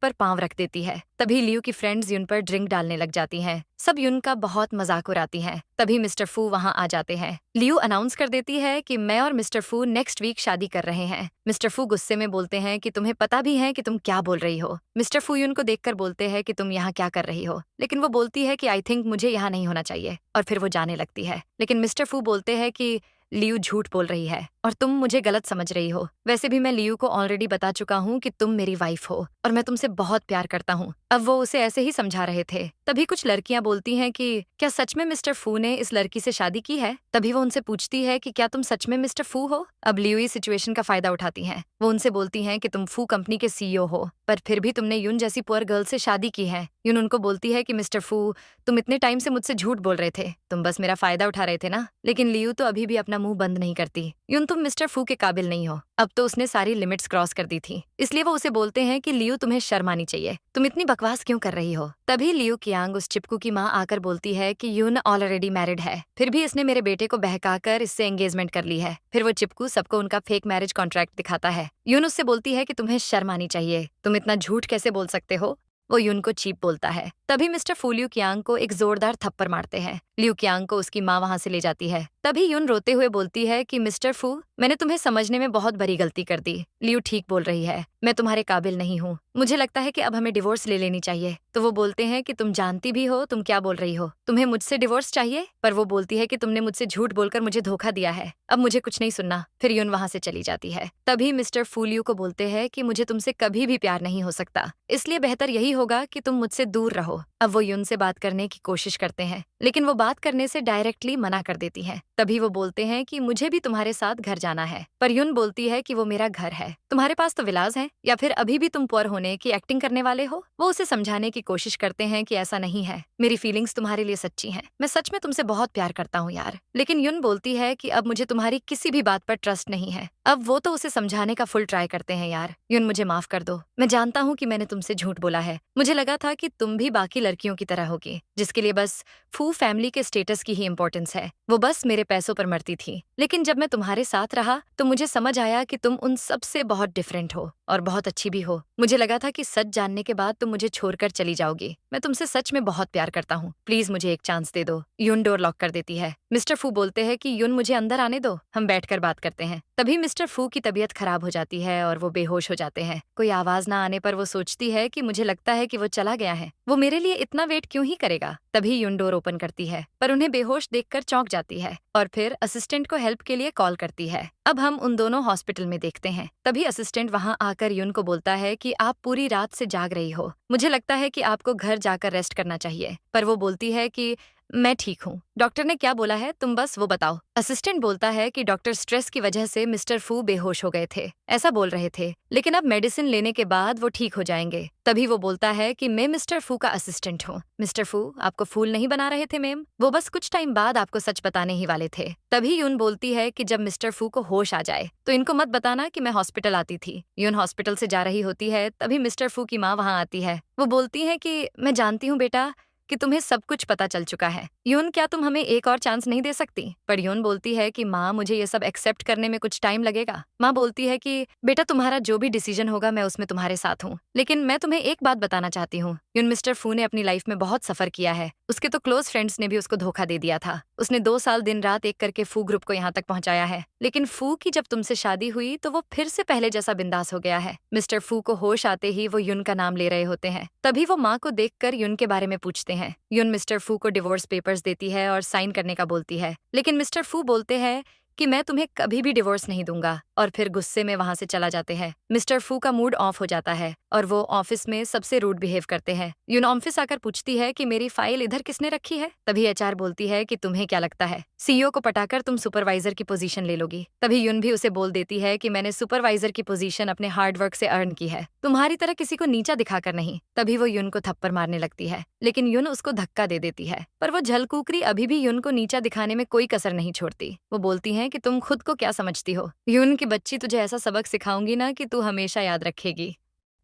पर पांव रख देती है। तभी लियू की फ्रेंड्स युन पर ड्रिंक डालने लग जाती हैं। सब युन का बहुत मजाक उड़ाती हैं। तभी मिस्टर फू वहां आ जाते हैं। लियू अनाउंस कर देती है कि मैं और मिस्टर फू नेक्स्ट वीक शादी कर रहे हैं। मिस्टर फू गुस्से में बोलते हैं कि तुम्हें पता भी है कि तुम क्या बोल रही हो। मिस्टर फू युन को देखकर बोलते हैं कि तुम यहाँ क्या कर रही हो, लेकिन वो बोलती है कि आई थिंक मुझे यहाँ नहीं होना चाहिए, और फिर वो जाने लगती है। लेकिन मिस्टर फू बोलते हैं कि लियू झूठ बोल रही है और तुम मुझे गलत समझ रही हो। वैसे भी मैं लियू को ऑलरेडी बता चुका हूँ कि तुम मेरी वाइफ हो और मैं तुमसे बहुत प्यार करता हूँ। अब वो उसे ऐसे ही समझा रहे थे। तभी कुछ लड़कियां बोलती हैं कि क्या सच में मिस्टर फू ने इस लड़की से शादी की है? तभी वो उनसे पूछती है कि क्या तुम सच में मिस्टर फू हो? अब लियू इस सिचुएशन का फायदा उठाती हैं। वो उनसे बोलती हैं कि तुम फू कंपनी के सीईओ हो, पर फिर भी तुमने युन जैसी पुअर गर्ल से शादी की है। युन उनको बोलती है कि मिस्टर फू, तुम इतने टाइम से मुझसे झूठ बोल रहे थे, तुम बस मेरा फायदा उठा रहे थे ना। लेकिन लियू तो अभी भी अपना मुंह बंद नहीं करती। युन, तुम मिस्टर फू के काबिल नहीं हो। अब तो उसने सारी लिमिट्स क्रॉस कर दी थी, इसलिए वो उसे बोलते हैं कि लियू, तुम्हें शर्म आनी चाहिए, तुम इतनी बकवास क्यों कर रही हो? तभी लियू कियांग, उस चिपकू की माँ, आकर बोलती है कि युन ऑलरेडी मैरिड है, फिर भी इसने मेरे बेटे को बहकाकर इससे एंगेजमेंट कर ली है। फिर वो चिपकू सबको उनका फेक मैरिज कॉन्ट्रैक्ट दिखाता है। युन उससे बोलती है कि तुम्हें शर्म आनी चाहिए, तुम इतना झूठ कैसे बोल सकते हो? वो युन को चीप बोलता है। तभी मिस्टर फू लियू कियांग को एक जोरदार थप्पड़ मारते हैं। लियू कियांग को उसकी माँ वहां से ले जाती है। तभी युन रोते हुए बोलती है कि मिस्टर फू, मैंने तुम्हें समझने में बहुत बड़ी गलती कर दी। लियू ठीक बोल रही है, मैं तुम्हारे काबिल नहीं हूँ, मुझे लगता है कि अब हमें डिवोर्स ले लेनी चाहिए। तो वो बोलते हैं कि तुम जानती भी हो तुम क्या बोल रही हो, तुम्हें मुझसे डिवोर्स चाहिए? पर वो बोलती है कि तुमने मुझसे झूठ बोलकर मुझे धोखा दिया है, अब मुझे कुछ नहीं सुनना। फिर युन वहां से चली जाती है। तभी मिस्टर फू लियू को बोलते हैं कि मुझे तुमसे कभी भी प्यार नहीं हो सकता, इसलिए बेहतर यही होगा कि तुम मुझसे दूर रहो। अब वो युन से बात करने की कोशिश करते हैं, लेकिन वो बात करने से डायरेक्टली मना कर देती है। तभी वो बोलते हैं कि मुझे भी तुम्हारे साथ घर जाना है। पर युन बोलती है कि वो मेरा घर है, तुम्हारे पास तो विलास है, या फिर अभी भी तुम पुअर होने की एक्टिंग करने वाले हो? वो उसे समझाने की कोशिश करते हैं कि ऐसा नहीं है, मेरी फीलिंग्स तुम्हारे लिए सच्ची हैं, मैं सच में तुमसे बहुत प्यार करता हूँ यार। लेकिन युन बोलती है कि अब मुझे तुम्हारी किसी भी बात पर ट्रस्ट नहीं है। अब वो तो उसे समझाने का फुल ट्राई करते हैं, यार युन मुझे माफ कर दो, मैं जानता हूँ कि मैंने तुमसे झूठ बोला है, मुझे लगा था कि तुम भी बाकी लड़कियों की तरह होगी, जिसके लिए बस फू फैमिली के स्टेटस की ही इंपॉर्टेंस है, वो बस मेरे पैसों पर मरती थी। लेकिन जब मैं तुम्हारे साथ रहा तो मुझे समझ आया कि तुम उन सब से बहुत डिफरेंट हो और बहुत अच्छी भी हो। मुझे लगा था कि सच जानने के बाद तुम मुझे छोड़कर चली जाओगी। मैं तुमसे सच में बहुत प्यार करता हूँ, प्लीज मुझे एक चांस दे दो। युन डोर लॉक कर देती है। मिस्टर फू बोलते हैं कि युन मुझे अंदर आने दो, हम बैठकर बात करते हैं। तभी मिस्टर फू की तबीयत खराब हो जाती है और वो बेहोश हो जाते हैं। कोई आवाज ना आने पर वो सोचती है कि मुझे लगता है कि वो चला गया है, वो मेरे लिए इतना वेट क्यों ही करेगा। तभी युन डोर ओपन करती है, पर उन्हें बेहोश देखकर चौंक जाती है और फिर असिस्टेंट को हेल्प के लिए कॉल करती है। अब हम उन दोनों हॉस्पिटल में देखते हैं। तभी असिस्टेंट वहां आकर यून को बोलता है कि आप पूरी रात से जाग रही हो, मुझे लगता है कि आपको घर जाकर रेस्ट करना चाहिए। पर वो बोलती है कि मैं ठीक हूँ, डॉक्टर ने क्या बोला है तुम बस वो बताओ। असिस्टेंट बोलता है कि डॉक्टर स्ट्रेस की वजह से मिस्टर फू बेहोश हो गए थे, ऐसा बोल रहे थे, लेकिन अब मेडिसिन लेने के बाद वो ठीक हो जाएंगे। तभी वो बोलता है कि मैं मिस्टर फू का असिस्टेंट हूँ। मिस्टर फू आपको फूल नहीं बना रहे थे मैम, वो बस कुछ टाइम बाद आपको सच बताने ही वाले थे। तभी यून बोलती है कि जब मिस्टर फू को होश आ जाए तो इनको मत बताना कि मैं हॉस्पिटल आती थी। यून हॉस्पिटल से जा रही होती है, तभी मिस्टर फू की माँ वहां आती है। वो बोलती है कि मैं जानती हूँ बेटा कि तुम्हें सब कुछ पता चल चुका है, यून क्या तुम हमें एक और चांस नहीं दे सकती। पर यून बोलती है कि माँ मुझे ये सब एक्सेप्ट करने में कुछ टाइम लगेगा। माँ बोलती है कि बेटा तुम्हारा जो भी डिसीजन होगा मैं उसमें तुम्हारे साथ हूँ, लेकिन मैं तुम्हें एक बात बताना चाहती हूँ। यून मिस्टर फू ने अपनी लाइफ में बहुत सफर किया है, उसके तो क्लोज फ्रेंड्स ने भी उसको धोखा दे दिया था। उसने 2 साल दिन रात एक करके फू ग्रुप को यहाँ तक पहुंचाया है, लेकिन फू की जब तुमसे शादी हुई तो वो फिर से पहले जैसा बिंदास हो गया है। मिस्टर फू को होश आते ही वो यून का नाम ले रहे होते हैं। तभी वो माँ को देखकर यून के बारे में पूछते हैं। यून मिस्टर फू को डिवोर्स पेपर्स देती है और साइन करने का बोलती है, लेकिन मिस्टर फू बोलते हैं कि मैं तुम्हें कभी भी डिवोर्स नहीं दूंगा, और फिर गुस्से में वहां से चला जाते हैं। मिस्टर फू का मूड ऑफ हो जाता है और वो ऑफिस में सबसे रूड बिहेव करते हैं। यून ऑफिस आकर पूछती है कि मेरी फाइल इधर किसने रखी है। तभी एचआर बोलती है कि तुम्हें क्या लगता है सीईओ को पटाकर तुम सुपरवाइजर की पोजीशन ले लोगी। तभी यून भी उसे बोल देती है कि मैंने सुपरवाइजर की पोजीशन अपने हार्डवर्क से अर्न की है, तुम्हारी तरह किसी को नीचा दिखाकर नहीं। तभी वो यून को थप्पड़ मारने लगती है, लेकिन यून उसको धक्का दे देती है, पर वो झलकुकरी अभी भी यून को नीचा दिखाने में कोई कसर नहीं छोड़ती। वो बोलती है कि तुम खुद को क्या समझती हो, यून की बच्ची, तुझे ऐसा सबक सिखाऊंगी ना कि तू हमेशा याद रखेगी।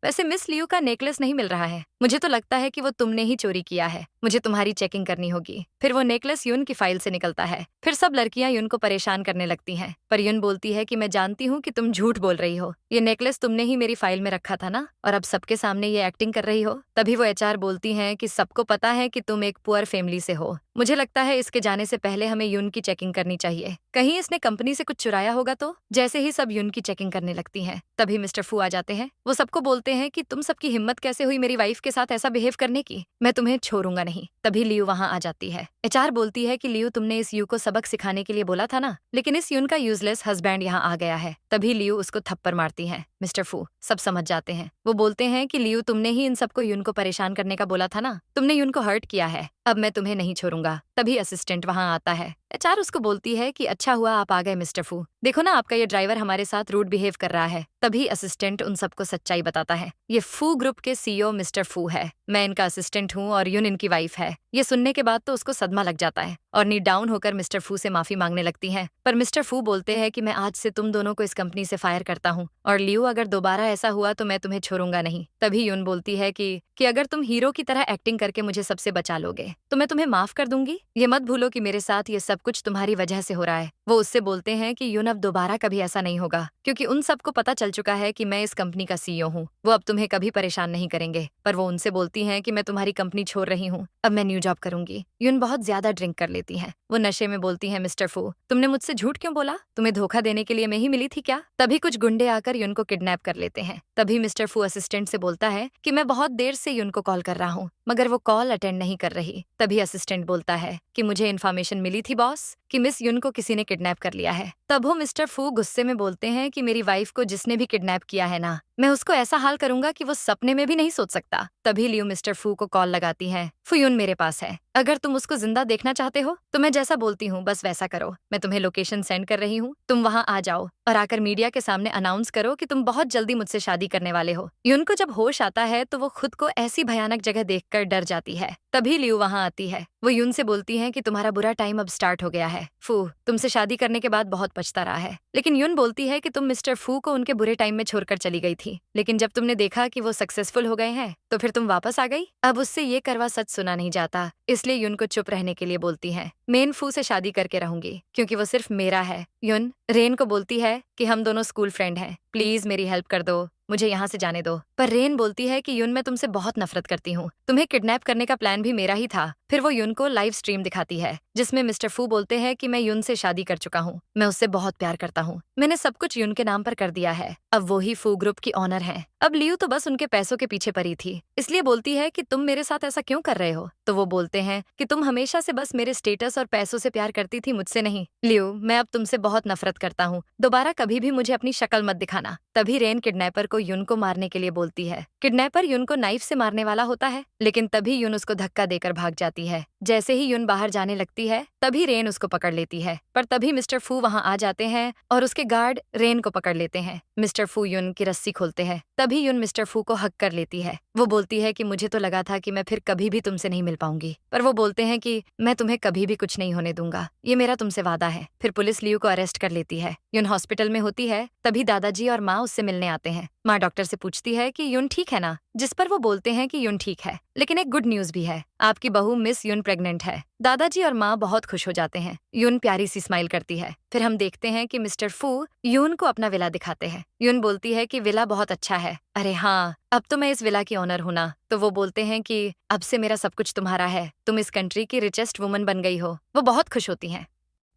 वैसे मिस लियू का नेकलेस नहीं मिल रहा है, मुझे तो लगता है कि वो तुमने ही चोरी किया है, मुझे तुम्हारी चेकिंग करनी होगी। फिर वो नेकलेस यून की फाइल से निकलता है। फिर सब लड़कियां यून को परेशान करने लगती हैं, पर यून बोलती है कि मैं जानती हूँ कि तुम झूठ बोल रही हो, ये नेकलेस तुमने ही मेरी फाइल में रखा था ना, और अब सबके सामने ये एक्टिंग कर रही हो। तभी वो एचआर बोलती हैं कि सबको पता है कि तुम एक पुअर फैमिली से हो, मुझे लगता है इसके जाने से पहले हमें यून की चेकिंग करनी चाहिए, कहीं इसने कंपनी से कुछ चुराया होगा तो। जैसे ही सब यून की चेकिंग करने लगती हैं, तभी मिस्टर फू आ जाते हैं। वो सबको बोलते हैं कि तुम सबकी हिम्मत कैसे हुई मेरी वाइफ के साथ ऐसा बिहेव करने की, मैं तुम्हें छोड़ूंगा नहीं। तभी लियू वहां आ जाती है। एचआर बोलती है कि लियू तुमने इस यू को सबक सिखाने के लिए बोला था ना, लेकिन इस यून का यूजलेस हस्बैंड यहाँ आ गया है। तभी लियू उसको थप्पड़ मारती है। मिस्टर फू सब समझ जाते हैं। वो बोलते हैं कि लियू तुमने ही इन सबको यून को परेशान करने का बोला था ना, तुमने यून को हर्ट किया है, अब मैं तुम्हें नहीं छोड़ूंगा। तभी असिस्टेंट वहां आता है। एचआर उसको बोलती है कि अच्छा हुआ आप आ गए मिस्टर फू, देखो ना आपका ये ड्राइवर हमारे साथ रूड बिहेव कर रहा है। तभी असिस्टेंट उन सबको सच्चाई बताता है, ये फू ग्रुप के सीईओ मिस्टर फू है, मैं इनका असिस्टेंट हूँ और यून इनकी वाइफ है। ये सुनने के बाद तो उसको सदमा लग जाता है और नी डाउन होकर मिस्टर फू से माफी मांगने लगती है। पर मिस्टर फू बोलते हैं कि मैं आज से तुम दोनों को इस कंपनी से फायर करता हूँ, और लियू अगर दोबारा ऐसा हुआ तो मैं तुम्हें छोड़ूंगा नहीं। तभी यून बोलती है कि अगर तुम हीरो की तरह एक्टिंग करके मुझे सबसे बचा लोगे तो मैं तुम्हें माफ कर दूंगी। ये मत भूलो कि मेरे साथ ये सब कुछ तुम्हारी वजह से हो रहा है। वो उससे बोलते हैं कि यून अब दोबारा कभी ऐसा नहीं होगा, क्योंकि उन सबको पता चल चुका है कि मैं इस कंपनी का सीईओ हूँ, वो अब तुम्हें कभी परेशान नहीं करेंगे। पर वो उनसे बोलती हैं कि मैं तुम्हारी कंपनी छोड़ रही हूँ, अब मैं न्यू जॉब करूंगी। यून बहुत ज्यादा ड्रिंक कर लेती है। वो नशे में बोलती है, मिस्टर फू तुमने मुझसे झूठ क्यों बोला, तुम्हें धोखा देने के लिए मैं ही मिली थी क्या। तभी कुछ गुंडे आकर यून को किडनैप कर लेते हैं। तभी मिस्टर फू असिस्टेंट से बोलता है कि मैं बहुत देर से यून को कॉल कर रहा हूँ, मगर वो कॉल अटेंड नहीं कर रही। तभी असिस्टेंट बोलता है कि मुझे इन्फॉर्मेशन मिली थी बॉस कि मिस यून को किसी ने किडनैप कर लिया है। तब वो मिस्टर फू गुस्से में बोलते हैं कि मेरी वाइफ को जिसने भी किडनैप किया है ना, मैं उसको ऐसा हाल करूंगा कि वो सपने में भी नहीं सोच सकता। तभी लियू मिस्टर फू को कॉल लगाती है, फुयून मेरे पास है, अगर तुम उसको जिंदा देखना चाहते हो तो मैं जैसा बोलती हूँ बस वैसा करो, मैं तुम्हें लोकेशन सेंड कर रही हूँ, तुम वहाँ आ जाओ और आकर मीडिया के सामने अनाउंस करो कि तुम बहुत जल्दी मुझसे शादी करने वाले हो। यून को जब होश आता है तो वो खुद को ऐसी भयानक जगह देखकर डर जाती है। तभी लियू वहाँ आती है। वो यून से बोलती है कि तुम्हारा बुरा टाइम अब स्टार्ट हो गया है, फू तुमसे शादी करने के बाद बहुत पछता रहा है। लेकिन यून बोलती है कि तुम मिस्टर फू को उनके बुरे टाइम में छोड़कर चली गई थी, लेकिन जब तुमने देखा कि वो सक्सेसफुल हो गए हैं तो फिर तुम वापस आ गई। अब उससे ये करवा सच सुना नहीं जाता, इसलिए यून को चुप रहने के लिए बोलती है। मेन फू से शादी करके रहूंगी क्योंकि वो सिर्फ मेरा है। यून रेन को बोलती है कि हम दोनों स्कूल फ्रेंड हैं, प्लीज मेरी हेल्प कर दो, मुझे यहाँ से जाने दो। पर रेन बोलती है कि यून मैं तुमसे बहुत नफरत करती हूँ, तुम्हें किडनैप करने का प्लान भी मेरा ही था। फिर वो यून को लाइव स्ट्रीम दिखाती है जिसमें मिस्टर फू बोलते हैं कि मैं यून से शादी कर चुका हूँ, मैं उससे बहुत प्यार करता हूँ, मैंने सब कुछ यून के नाम पर कर दिया है, अब वो ही फू ग्रुप की ऑनर हैं अब लियू तो बस उनके पैसों के पीछे पड़ी थी, इसलिए बोलती है कि तुम मेरे साथ ऐसा क्यों कर रहे हो। तो वो बोलते हैं कि तुम हमेशा से बस मेरे स्टेटस और पैसों से प्यार करती थी, मुझसे नहीं। लियू, मैं अब तुमसे बहुत नफरत करता हूँ, दोबारा कभी भी मुझे अपनी शक्ल मत दिखाना। तभी रेन किडनैपर को युन को मारने के लिए बोलती है। किडनैपर युन को नाइफ से मारने वाला होता है, लेकिन तभी युन उसको धक्का देकर भाग जाती है। जैसे ही युन बाहर जाने लगती है तभी रेन उसको पकड़ लेती है, पर तभी मिस्टर फू वहां आ जाते हैं और उसके गार्ड रेन को पकड़ लेते हैं। मिस्टर फू युन की रस्सी खोलते हैं, तभी युन मिस्टर फू को हक कर लेती है। वो बोलती है कि मुझे तो लगा था कि मैं फिर कभी भी तुमसे नहीं मिल पाऊंगी, पर वो बोलते हैं कि मैं तुम्हें कभी भी कुछ नहीं होने दूंगा, ये मेरा तुमसे वादा है। फिर पुलिस लियू को अरेस्ट कर लेती है। युन हॉस्पिटल में होती है, तभी दादाजी और माँ उससे मिलने आते हैं। माँ डॉक्टर से पूछती है कि युन ठीक है ना, जिस पर वो बोलते हैं कि युन ठीक है, लेकिन एक गुड न्यूज भी है, आपकी बहू मिस युन प्रेग्नेंट है। दादाजी और माँ बहुत खुश हो जाते हैं। युन प्यारी सी स्माइल करती है। फिर हम देखते हैं कि मिस्टर फू युन को अपना विला दिखाते हैं। युन बोलती है कि विला बहुत अच्छा है, अरे हाँ, अब तो मैं इस विला की ओनर हूं ना। तो वो बोलते हैं कि अब से मेरा सब कुछ तुम्हारा है, तुम इस कंट्री की रिचेस्ट वुमन बन गई हो। वो बहुत खुश होती हैं।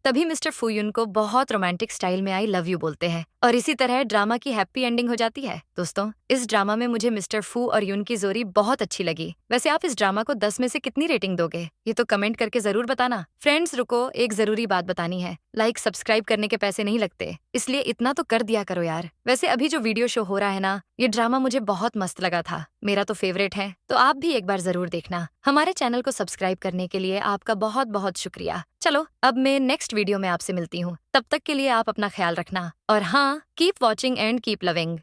तभी मिस्टर फूयुन को बहुत रोमांटिक स्टाइल में आई लव यू बोलते हैं, और इसी तरह ड्रामा की हैप्पी एंडिंग हो जाती है। दोस्तों, इस ड्रामा में मुझे मिस्टर फू और युन की जोड़ी बहुत अच्छी लगी। वैसे आप इस ड्रामा को 10 में से कितनी रेटिंग दोगे, ये तो कमेंट करके जरूर बताना। फ्रेंड्स रुको, एक जरूरी बात बतानी है, लाइक सब्सक्राइब करने के पैसे नहीं लगते, इसलिए इतना तो कर दिया करो यार। वैसे अभी जो वीडियो शो हो रहा है ना, ये ड्रामा मुझे बहुत मस्त लगा था, मेरा तो फेवरेट है, तो आप भी एक बार जरूर देखना। हमारे चैनल को सब्सक्राइब करने के लिए आपका बहुत बहुत शुक्रिया। चलो अब मैं नेक्स्ट वीडियो में आपसे मिलती हूँ, तब तक के लिए आप अपना ख्याल रखना, और हाँ, keep watching and keep loving.